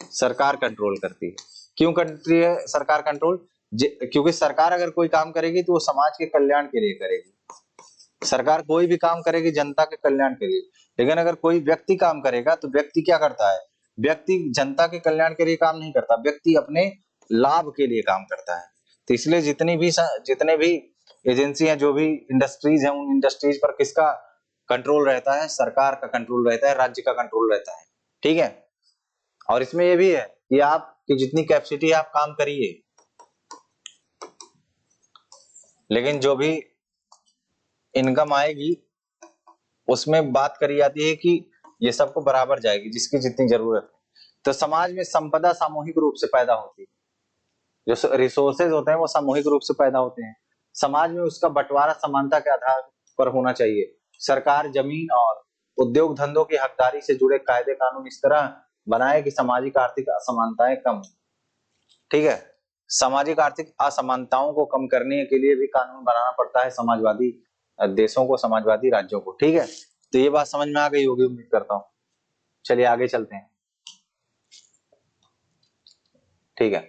सरकार कंट्रोल करती है। क्यों करती है सरकार कंट्रोल? क्योंकि सरकार अगर कोई काम करेगी तो वो समाज के कल्याण के लिए करेगी। सरकार कोई भी काम करेगी जनता के कल्याण के लिए। लेकिन अगर कोई व्यक्ति काम करेगा तो व्यक्ति क्या करता है? व्यक्ति जनता के कल्याण के लिए काम नहीं करता, व्यक्ति अपने लाभ के लिए काम करता है। तो इसलिए जितने भी एजेंसी हैं, जो भी इंडस्ट्रीज हैं, उन इंडस्ट्रीज पर किसका कंट्रोल रहता है? सरकार का कंट्रोल रहता है, राज्य का कंट्रोल रहता है। ठीक है, और इसमें यह भी है कि आपकी जितनी कैपेसिटी है आप काम करिए, लेकिन जो भी इनकम आएगी उसमें बात करी जाती है कि ये सबको बराबर जाएगी, जिसकी जितनी जरूरत है। तो समाज में संपदा सामूहिक रूप से पैदा होती है, जो रिसोर्सेज होते हैं वो सामूहिक रूप से पैदा होते हैं। समाज में उसका बंटवारा समानता के आधार पर होना चाहिए। सरकार जमीन और उद्योग धंधों की हकदारी से जुड़े कायदे कानून इस तरह बनाए कि सामाजिक आर्थिक असमानताएं कम हो। ठीक है, सामाजिक आर्थिक असमानताओं को कम करने के लिए भी कानून बनाना पड़ता है समाजवादी देशों को, समाजवादी राज्यों को। ठीक है, तो ये बात समझ में आ गई होगी उम्मीद करता हूं। चलिए आगे चलते हैं। ठीक है,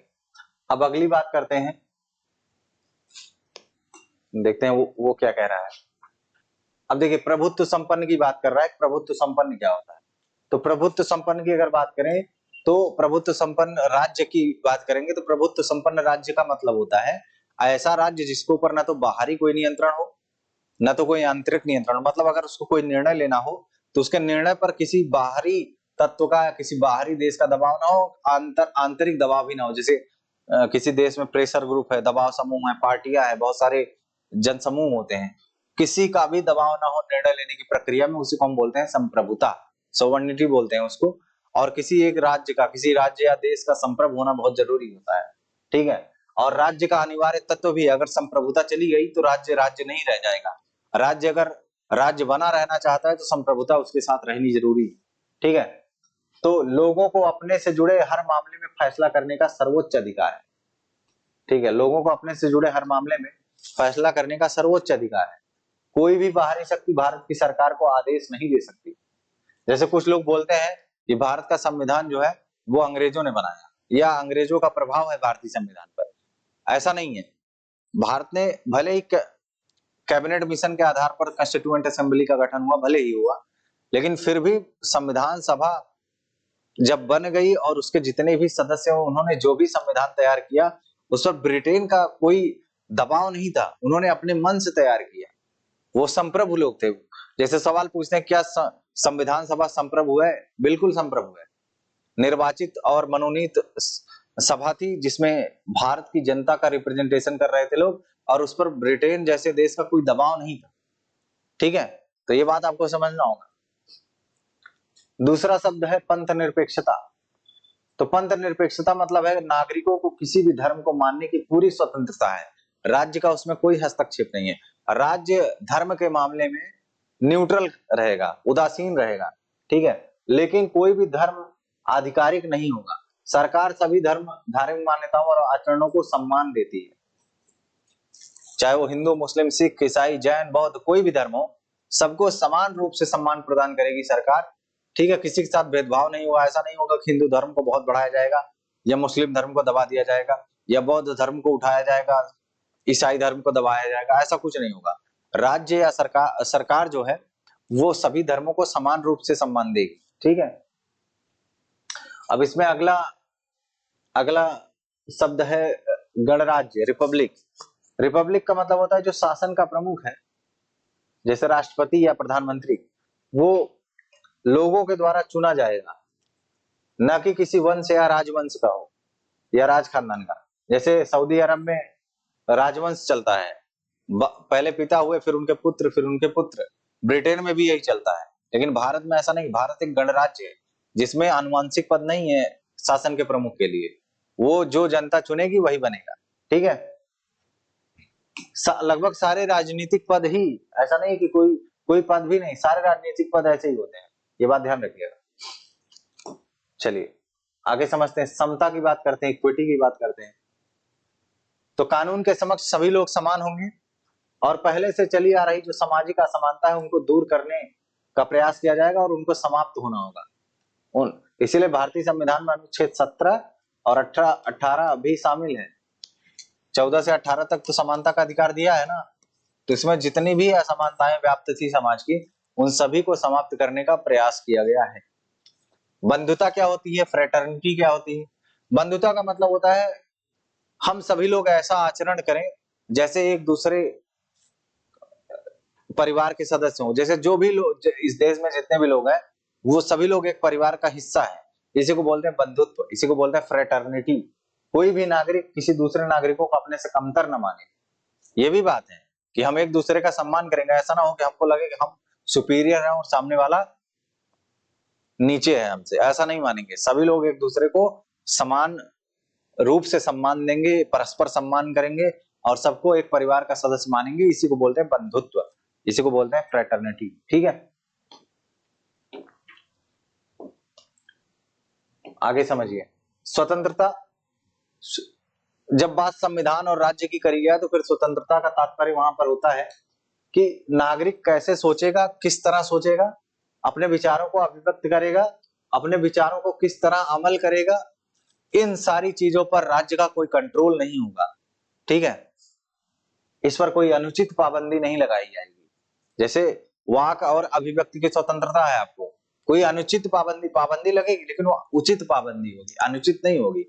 अब अगली बात करते हैं, देखते हैं वो क्या कह रहा है। अब देखिए, प्रभुत्व संपन्न की बात कर रहा है। प्रभुत्व संपन्न क्या होता है? तो प्रभुत्व संपन्न की अगर बात करें तो प्रभुत्व संपन्न राज्य की बात करेंगे तो प्रभुत्व संपन्न राज्य का मतलब होता है ऐसा राज्य जिसके ऊपर ना तो बाहरी कोई नियंत्रण हो, ना तो कोई आंतरिक नियंत्रण हो। मतलब अगर उसको कोई निर्णय लेना हो तो उसके निर्णय पर किसी बाहरी तत्व का, किसी बाहरी देश का दबाव ना हो, आंतरिक दबाव भी ना हो। जैसे किसी देश में प्रेशर ग्रुप है, दबाव समूह है, पार्टियां है, बहुत सारे जनसमूह होते हैं, किसी का भी दबाव ना हो निर्णय लेने की प्रक्रिया में, उसी को हम बोलते हैं संप्रभुता, सोवर्निटी बोलते हैं उसको। और किसी एक राज्य का, किसी राज्य या देश का संप्रभु होना बहुत जरूरी होता है। ठीक है, और राज्य का अनिवार्य तत्व भी, अगर संप्रभुता चली गई तो राज्य राज्य नहीं रह जाएगा। राज्य अगर राज्य बना रहना चाहता है तो संप्रभुता उसके साथ रहनी जरूरी है। ठीक है, तो लोगों को अपने से जुड़े हर मामले में फैसला करने का सर्वोच्च अधिकार है। ठीक है, लोगों को अपने से जुड़े हर मामले में फैसला करने का सर्वोच्च अधिकार है। कोई भी बाहरी शक्ति भारत की सरकार को आदेश नहीं दे सकती। जैसे कुछ लोग बोलते हैं कि भारत का संविधान जो है वो अंग्रेजों ने बनाया, या अंग्रेजों का प्रभाव है भारतीय संविधान पर। ऐसा नहीं है। भारत ने भले ही कैबिनेट मिशन के आधार पर कॉन्स्टिट्यूएंट असेंबली का गठन हुआ, भले ही हुआ, लेकिन फिर भी संविधान सभा जब बन गई और उसके जितने भी सदस्य हो, उन्होंने जो भी संविधान तैयार किया उस पर ब्रिटेन का कोई दबाव नहीं था, उन्होंने अपने मन से तैयार किया। वो संप्रभु लोग थे। जैसे सवाल पूछते हैं क्या संविधान सभा संप्रभु है? बिल्कुल संप्रभु है। निर्वाचित और मनोनीत सभा थी जिसमें भारत की जनता का रिप्रेजेंटेशन कर रहे थे लोग, और उस पर ब्रिटेन जैसे देश का कोई दबाव नहीं था। ठीक है, तो ये बात आपको समझना होगा। दूसरा शब्द है पंथ निरपेक्षता। तो पंथ निरपेक्षता मतलब है नागरिकों को किसी भी धर्म को मानने की पूरी स्वतंत्रता है, राज्य का उसमें कोई हस्तक्षेप नहीं है। राज्य धर्म के मामले में न्यूट्रल रहेगा, उदासीन रहेगा। ठीक है, लेकिन कोई भी धर्म आधिकारिक नहीं होगा। सरकार सभी धर्म, धार्मिक मान्यताओं और आचरणों को सम्मान देती है, चाहे वो हिंदू, मुस्लिम, सिख, ईसाई, जैन, बौद्ध, कोई भी धर्म हो, सबको समान रूप से सम्मान प्रदान करेगी सरकार। ठीक है, किसी के साथ भेदभाव नहीं होगा। ऐसा नहीं होगा कि हिंदू धर्म को बहुत बढ़ाया जाएगा या मुस्लिम धर्म को दबा दिया जाएगा या बौद्ध धर्म को उठाया जाएगा, ईसाई धर्म को दबाया जाएगा, ऐसा कुछ नहीं होगा। राज्य या सरकार जो है वो सभी धर्मों को समान रूप से सम्मान देगी। ठीक है, अब इसमें अगला अगला शब्द है गणराज्य, रिपब्लिक। रिपब्लिक का मतलब होता है जो शासन का प्रमुख है, जैसे राष्ट्रपति या प्रधानमंत्री, वो लोगों के द्वारा चुना जाएगा, न कि किसी वंश या राजवंश का हो या राज खानदान का। जैसे सऊदी अरब में राजवंश चलता है, पहले पिता हुए, फिर उनके पुत्र, फिर उनके पुत्र। ब्रिटेन में भी यही चलता है, लेकिन भारत में ऐसा नहीं। भारत एक गणराज्य है जिसमें आनुवंशिक पद नहीं है शासन के प्रमुख के लिए, वो जो जनता चुनेगी वही बनेगा। ठीक है, लगभग सारे राजनीतिक पद ही, ऐसा नहीं कि कोई कोई पद भी नहीं, सारे राजनीतिक पद ऐसे ही होते हैं, ये बात ध्यान रखिएगा। चलिए आगे समझते हैं, समता की बात करते हैं, इक्विटी की बात करते हैं। तो कानून के समक्ष सभी लोग समान होंगे और पहले से चली आ रही जो सामाजिक असमानता है उनको दूर करने का प्रयास किया जाएगा और उनको समाप्त होना होगा। इसीलिए भारतीय संविधान में अनुच्छेद 17 और 18 भी शामिल है। 14 से 18 तक तो समानता का अधिकार दिया है ना, तो इसमें जितनी भी असमानताएं व्याप्त थी समाज की, उन सभी को समाप्त करने का प्रयास किया गया है। बंधुता क्या होती है, फ्रेटर्निटी क्या होती है? बंधुता का मतलब होता है हम सभी लोग ऐसा आचरण करें जैसे एक दूसरे परिवार के सदस्य हों। जैसे जो भी लोग इस देश में जितने भी लोग हैं वो सभी लोग एक परिवार का हिस्सा है। इसी को बोलते हैं बंधुत्व, इसी को बोलते हैं फ्रेटर्निटी। कोई भी नागरिक किसी दूसरे नागरिकों को अपने से कमतर न माने। ये भी बात है कि हम एक दूसरे का सम्मान करेंगे, ऐसा ना हो कि हमको लगे कि हम सुपीरियर हैं और सामने वाला नीचे है हमसे, ऐसा नहीं मानेंगे। सभी लोग एक दूसरे को समान रूप से सम्मान देंगे, परस्पर सम्मान करेंगे और सबको एक परिवार का सदस्य मानेंगे। इसी को बोलते हैं बंधुत्व, इसी को बोलते हैं फ्रेटर्निटी। ठीक है, आगे समझिए। स्वतंत्रता, जब बात संविधान और राज्य की करी जाए तो फिर स्वतंत्रता का तात्पर्य वहां पर होता है कि नागरिक कैसे सोचेगा, किस तरह सोचेगा, अपने विचारों को अभिव्यक्त करेगा, अपने विचारों को किस तरह अमल करेगा, इन सारी चीजों पर राज्य का कोई कंट्रोल नहीं होगा। ठीक है, इस पर कोई अनुचित पाबंदी नहीं लगाई जाएगी। जैसे वाक और अभिव्यक्ति की स्वतंत्रता है, आपको कोई अनुचित पाबंदी लगेगी, लेकिन वो उचित पाबंदी होगी, अनुचित नहीं होगी।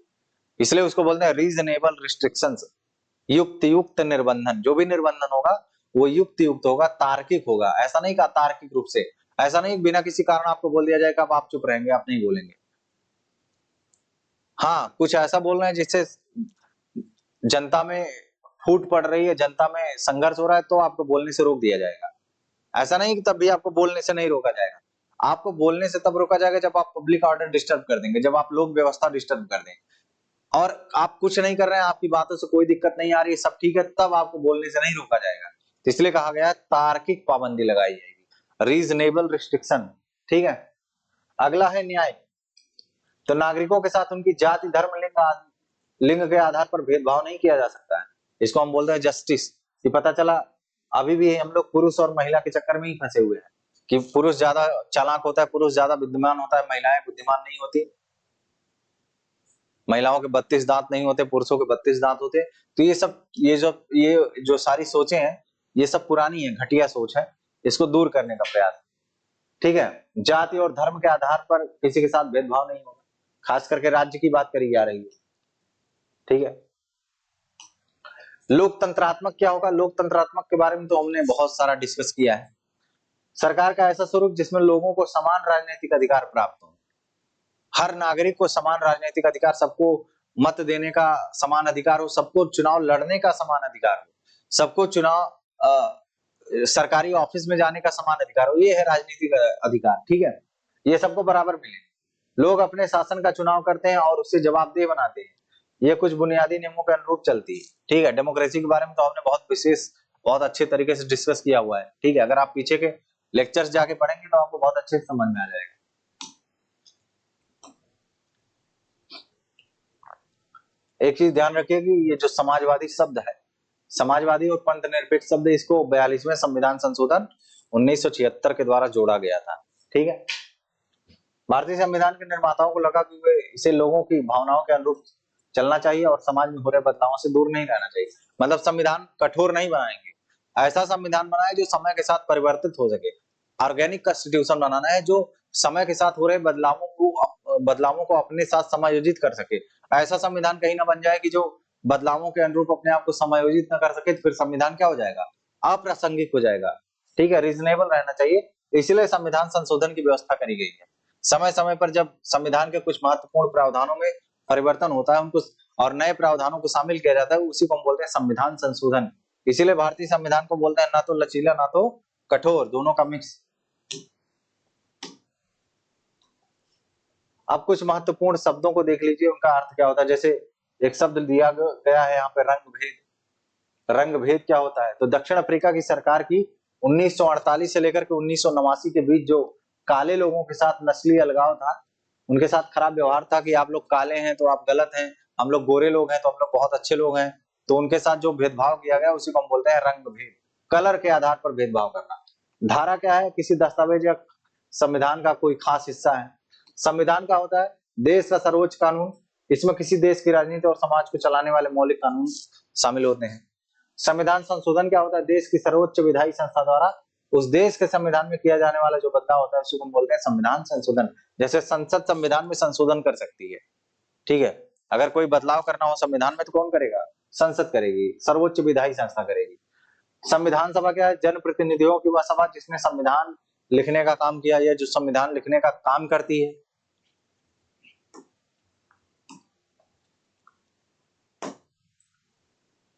इसलिए उसको बोलते हैं रीजनेबल रिस्ट्रिक्शंस, युक्त युक्त निर्बंधन। जो भी निर्बंधन होगा वो युक्त युक्त होगा, तार्किक होगा। ऐसा नहीं कहा तार्किक रूप से, ऐसा नहीं बिना किसी कारण आपको बोल दिया जाएगा अब आप चुप रहेंगे, आप नहीं बोलेंगे। हाँ, कुछ ऐसा बोल रहे हैं जिससे जनता में फूट पड़ रही है, जनता में संघर्ष हो रहा है, तो आपको बोलने से रोक दिया जाएगा। ऐसा नहीं कि तब भी आपको बोलने से नहीं रोका जाएगा। आपको बोलने से तब रोका जाएगा जब आप पब्लिक ऑर्डर डिस्टर्ब कर देंगे, जब आप लोक व्यवस्था डिस्टर्ब कर देंगे और आप कुछ नहीं कर रहे हैं, आपकी बातों से कोई दिक्कत नहीं आ रही है, सब ठीक है, तब आपको बोलने से नहीं रोका जाएगा। तो इसलिए कहा गया है तार्किक पाबंदी लगाई जाएगी, रीजनेबल रिस्ट्रिक्शन। ठीक है, अगला है न्याय। तो नागरिकों के साथ उनकी जाति, धर्म, लिंग के आधार पर भेदभाव नहीं किया जा सकता है। इसको हम बोलते हैं जस्टिस। ये पता चला अभी भी हम लोग पुरुष और महिला के चक्कर में ही फंसे हुए हैं कि पुरुष ज्यादा चालाक होता है, पुरुष ज्यादा बुद्धिमान होता है, महिलाएं बुद्धिमान नहीं होती। महिलाओं के 32 दांत नहीं होते, पुरुषों के 32 दांत होते। तो ये जो सारी सोचें हैं, ये सब पुरानी है, घटिया सोच है। इसको दूर करने का प्रयास। ठीक है, जाति और धर्म के आधार पर किसी के साथ भेदभाव नहीं होगा, खास करके राज्य की बात करी जा रही है। ठीक है, लोकतंत्रात्मक क्या होगा? लोकतंत्रात्मक के बारे में तो हमने बहुत सारा डिस्कस किया है। सरकार का ऐसा स्वरूप जिसमें लोगों को समान राजनीतिक अधिकार प्राप्त हो, हर नागरिक को समान राजनीतिक अधिकार, सबको मत देने का समान अधिकार हो, सबको चुनाव लड़ने का समान अधिकार हो, सबको चुनाव सरकारी ऑफिस में जाने का समान अधिकार हो, ये है राजनीतिक अधिकार। ठीक है, ये सबको बराबर मिले, लोग अपने शासन का चुनाव करते हैं और उससे जवाबदेह बनाते हैं, ये कुछ बुनियादी नियमों के अनुरूप चलती है। ठीक है, डेमोक्रेसी के बारे में तो हमने बहुत विशेष, बहुत अच्छे तरीके से डिस्कस किया हुआ है। ठीक है, अगर आप पीछे के लेक्चर्स जाके पढ़ेंगे तो आपको बहुत अच्छे से समझ में आ जाएगा। एक चीज ध्यान रखिए कि ये जो समाजवादी शब्द है, समाजवादी और पंथ निरपेक्ष शब्द, इसको 42वें संविधान संशोधन 1976 के द्वारा जोड़ा गया था। ठीक है, भारतीय संविधान के निर्माताओं को लगा कि वे इसे लोगों की भावनाओं के अनुरूप चलना चाहिए और समाज में हो रहे बदलावों से दूर नहीं रहना चाहिए। मतलब संविधान कठोर नहीं बनाएंगे, ऐसा संविधान बनाए जो समय के साथ परिवर्तित हो सके। ऑर्गेनिक कॉन्स्टिट्यूशन बनाना है जो समय के साथ हो रहे बदलावों को अपने साथ समायोजित कर सके। ऐसा संविधान कहीं ना बन जाए कि जो बदलावों के अनुरूप अपने आप को समायोजित न कर सके, तो फिर संविधान क्या हो जाएगा, अप्रासंगिक हो जाएगा। ठीक है, रीजनेबल रहना चाहिए, इसलिए संविधान संशोधन की व्यवस्था करी गई है। समय समय पर जब संविधान के कुछ महत्वपूर्ण प्रावधानों में परिवर्तन होता है, उनको और नए प्रावधानों को शामिल किया जाता है, उसी को हम बोलते हैं संविधान संशोधन। इसीलिए भारतीय संविधान को बोलते हैं ना तो लचीला ना तो कठोर, दोनों का मिक्स। अब कुछ महत्वपूर्ण शब्दों को देख लीजिए, उनका अर्थ क्या होता है। जैसे एक शब्द दिया गया है यहाँ पे, रंग भेद। रंग भेद क्या होता है, तो दक्षिण अफ्रीका की सरकार की 1948 से लेकर के 1989 के बीच जो काले लोगों के साथ नस्ली अलगाव था, उनके साथ खराब व्यवहार था कि आप लोग काले हैं तो आप गलत हैं, हम लोग गोरे लोग हैं तो हम लोग बहुत अच्छे लोग हैं, तो उनके साथ जो भेदभाव किया गया उसी को हम बोलते हैं रंग भेद, कलर के आधार पर भेदभाव करना। धारा क्या है, किसी दस्तावेज या संविधान का कोई खास हिस्सा है। संविधान का होता है देश का सर्वोच्च कानून, इसमें किसी देश की राजनीति और समाज को चलाने वाले मौलिक कानून शामिल होते हैं। संविधान संशोधन क्या होता है, देश की सर्वोच्च विधायी संस्था द्वारा उस देश के संविधान में किया जाने वाला जो बदलाव होता है उसी को हम बोलते हैं संविधान संशोधन। जैसे संसद संविधान में संशोधन कर सकती है। ठीक है, अगर कोई बदलाव करना हो संविधान में तो कौन करेगा, संसद करेगी, सर्वोच्च विधायी संस्था करेगी। संविधान सभा क्या है, जनप्रतिनिधियों की वह सभा जिसने संविधान लिखने का काम किया, या जो संविधान लिखने का काम करती है।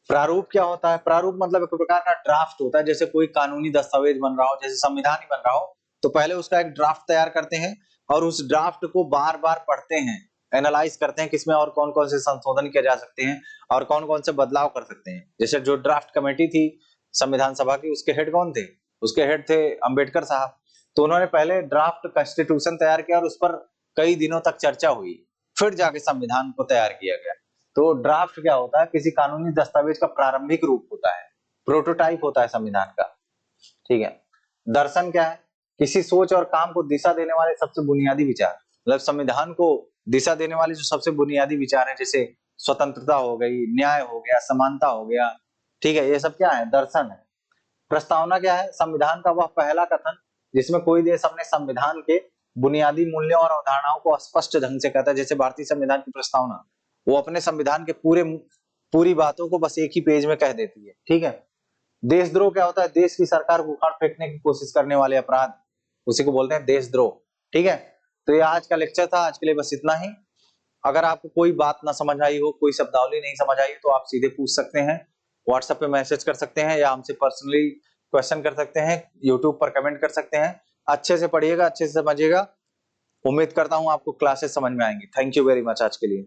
प्रारूप क्या होता है, प्रारूप मतलब एक प्रकार का ड्राफ्ट होता है। जैसे कोई कानूनी दस्तावेज बन रहा हो, जैसे संविधान ही बन रहा हो, तो पहले उसका एक ड्राफ्ट तैयार करते हैं और उस ड्राफ्ट को बार बार पढ़ते हैं, एनालाइज करते हैं किसमें और कौन कौन से संशोधन किए जा सकते हैं और कौन कौन से बदलाव कर सकते हैं। जैसे जो ड्राफ्ट कमेटी थी संविधान सभा की, उसके हेड कौन थे, उसके हेड थे अंबेडकर साहब। तो उन्होंने पहले ड्राफ्ट कॉन्स्टिट्यूशन तैयार किया और उस पर कई दिनों तक चर्चा हुई, फिर जाके संविधान को तैयार किया गया। तो ड्राफ्ट क्या होता है, किसी कानूनी दस्तावेज का प्रारंभिक रूप होता है, प्रोटोटाइप होता है संविधान का। ठीक है, दर्शन क्या है, किसी सोच और काम को दिशा देने वाले सबसे बुनियादी विचार। मतलब संविधान को दिशा देने वाले जो सबसे बुनियादी विचार है, जैसे स्वतंत्रता हो गई, न्याय हो गया, समानता हो गया। ठीक है, ये सब क्या है, दर्शन है। प्रस्तावना क्या है, संविधान का वह पहला कथन जिसमें कोई देश अपने संविधान के बुनियादी मूल्यों और अवधारणाओं को स्पष्ट ढंग से कहता है। जैसे भारतीय संविधान की प्रस्तावना, वो अपने संविधान के पूरी बातों को बस एक ही पेज में कह देती है। ठीक है, देशद्रोह क्या होता है, देश की सरकार को उखाड़ फेंकने की कोशिश करने वाले अपराध, उसी को बोलते हैं देशद्रोह। ठीक है, तो ये आज का लेक्चर था, आज के लिए बस इतना ही। अगर आपको कोई बात ना समझ आई हो, कोई शब्दावली नहीं समझ आई तो आप सीधे पूछ सकते हैं, व्हाट्सएप पे मैसेज कर सकते हैं या हमसे पर्सनली क्वेश्चन कर सकते हैं, यूट्यूब पर कमेंट कर सकते हैं। अच्छे से पढ़िएगा, अच्छे से समझिएगा। उम्मीद करता हूं आपको क्लासेस समझ में आएंगी। थैंक यू वेरी मच आज के लिए।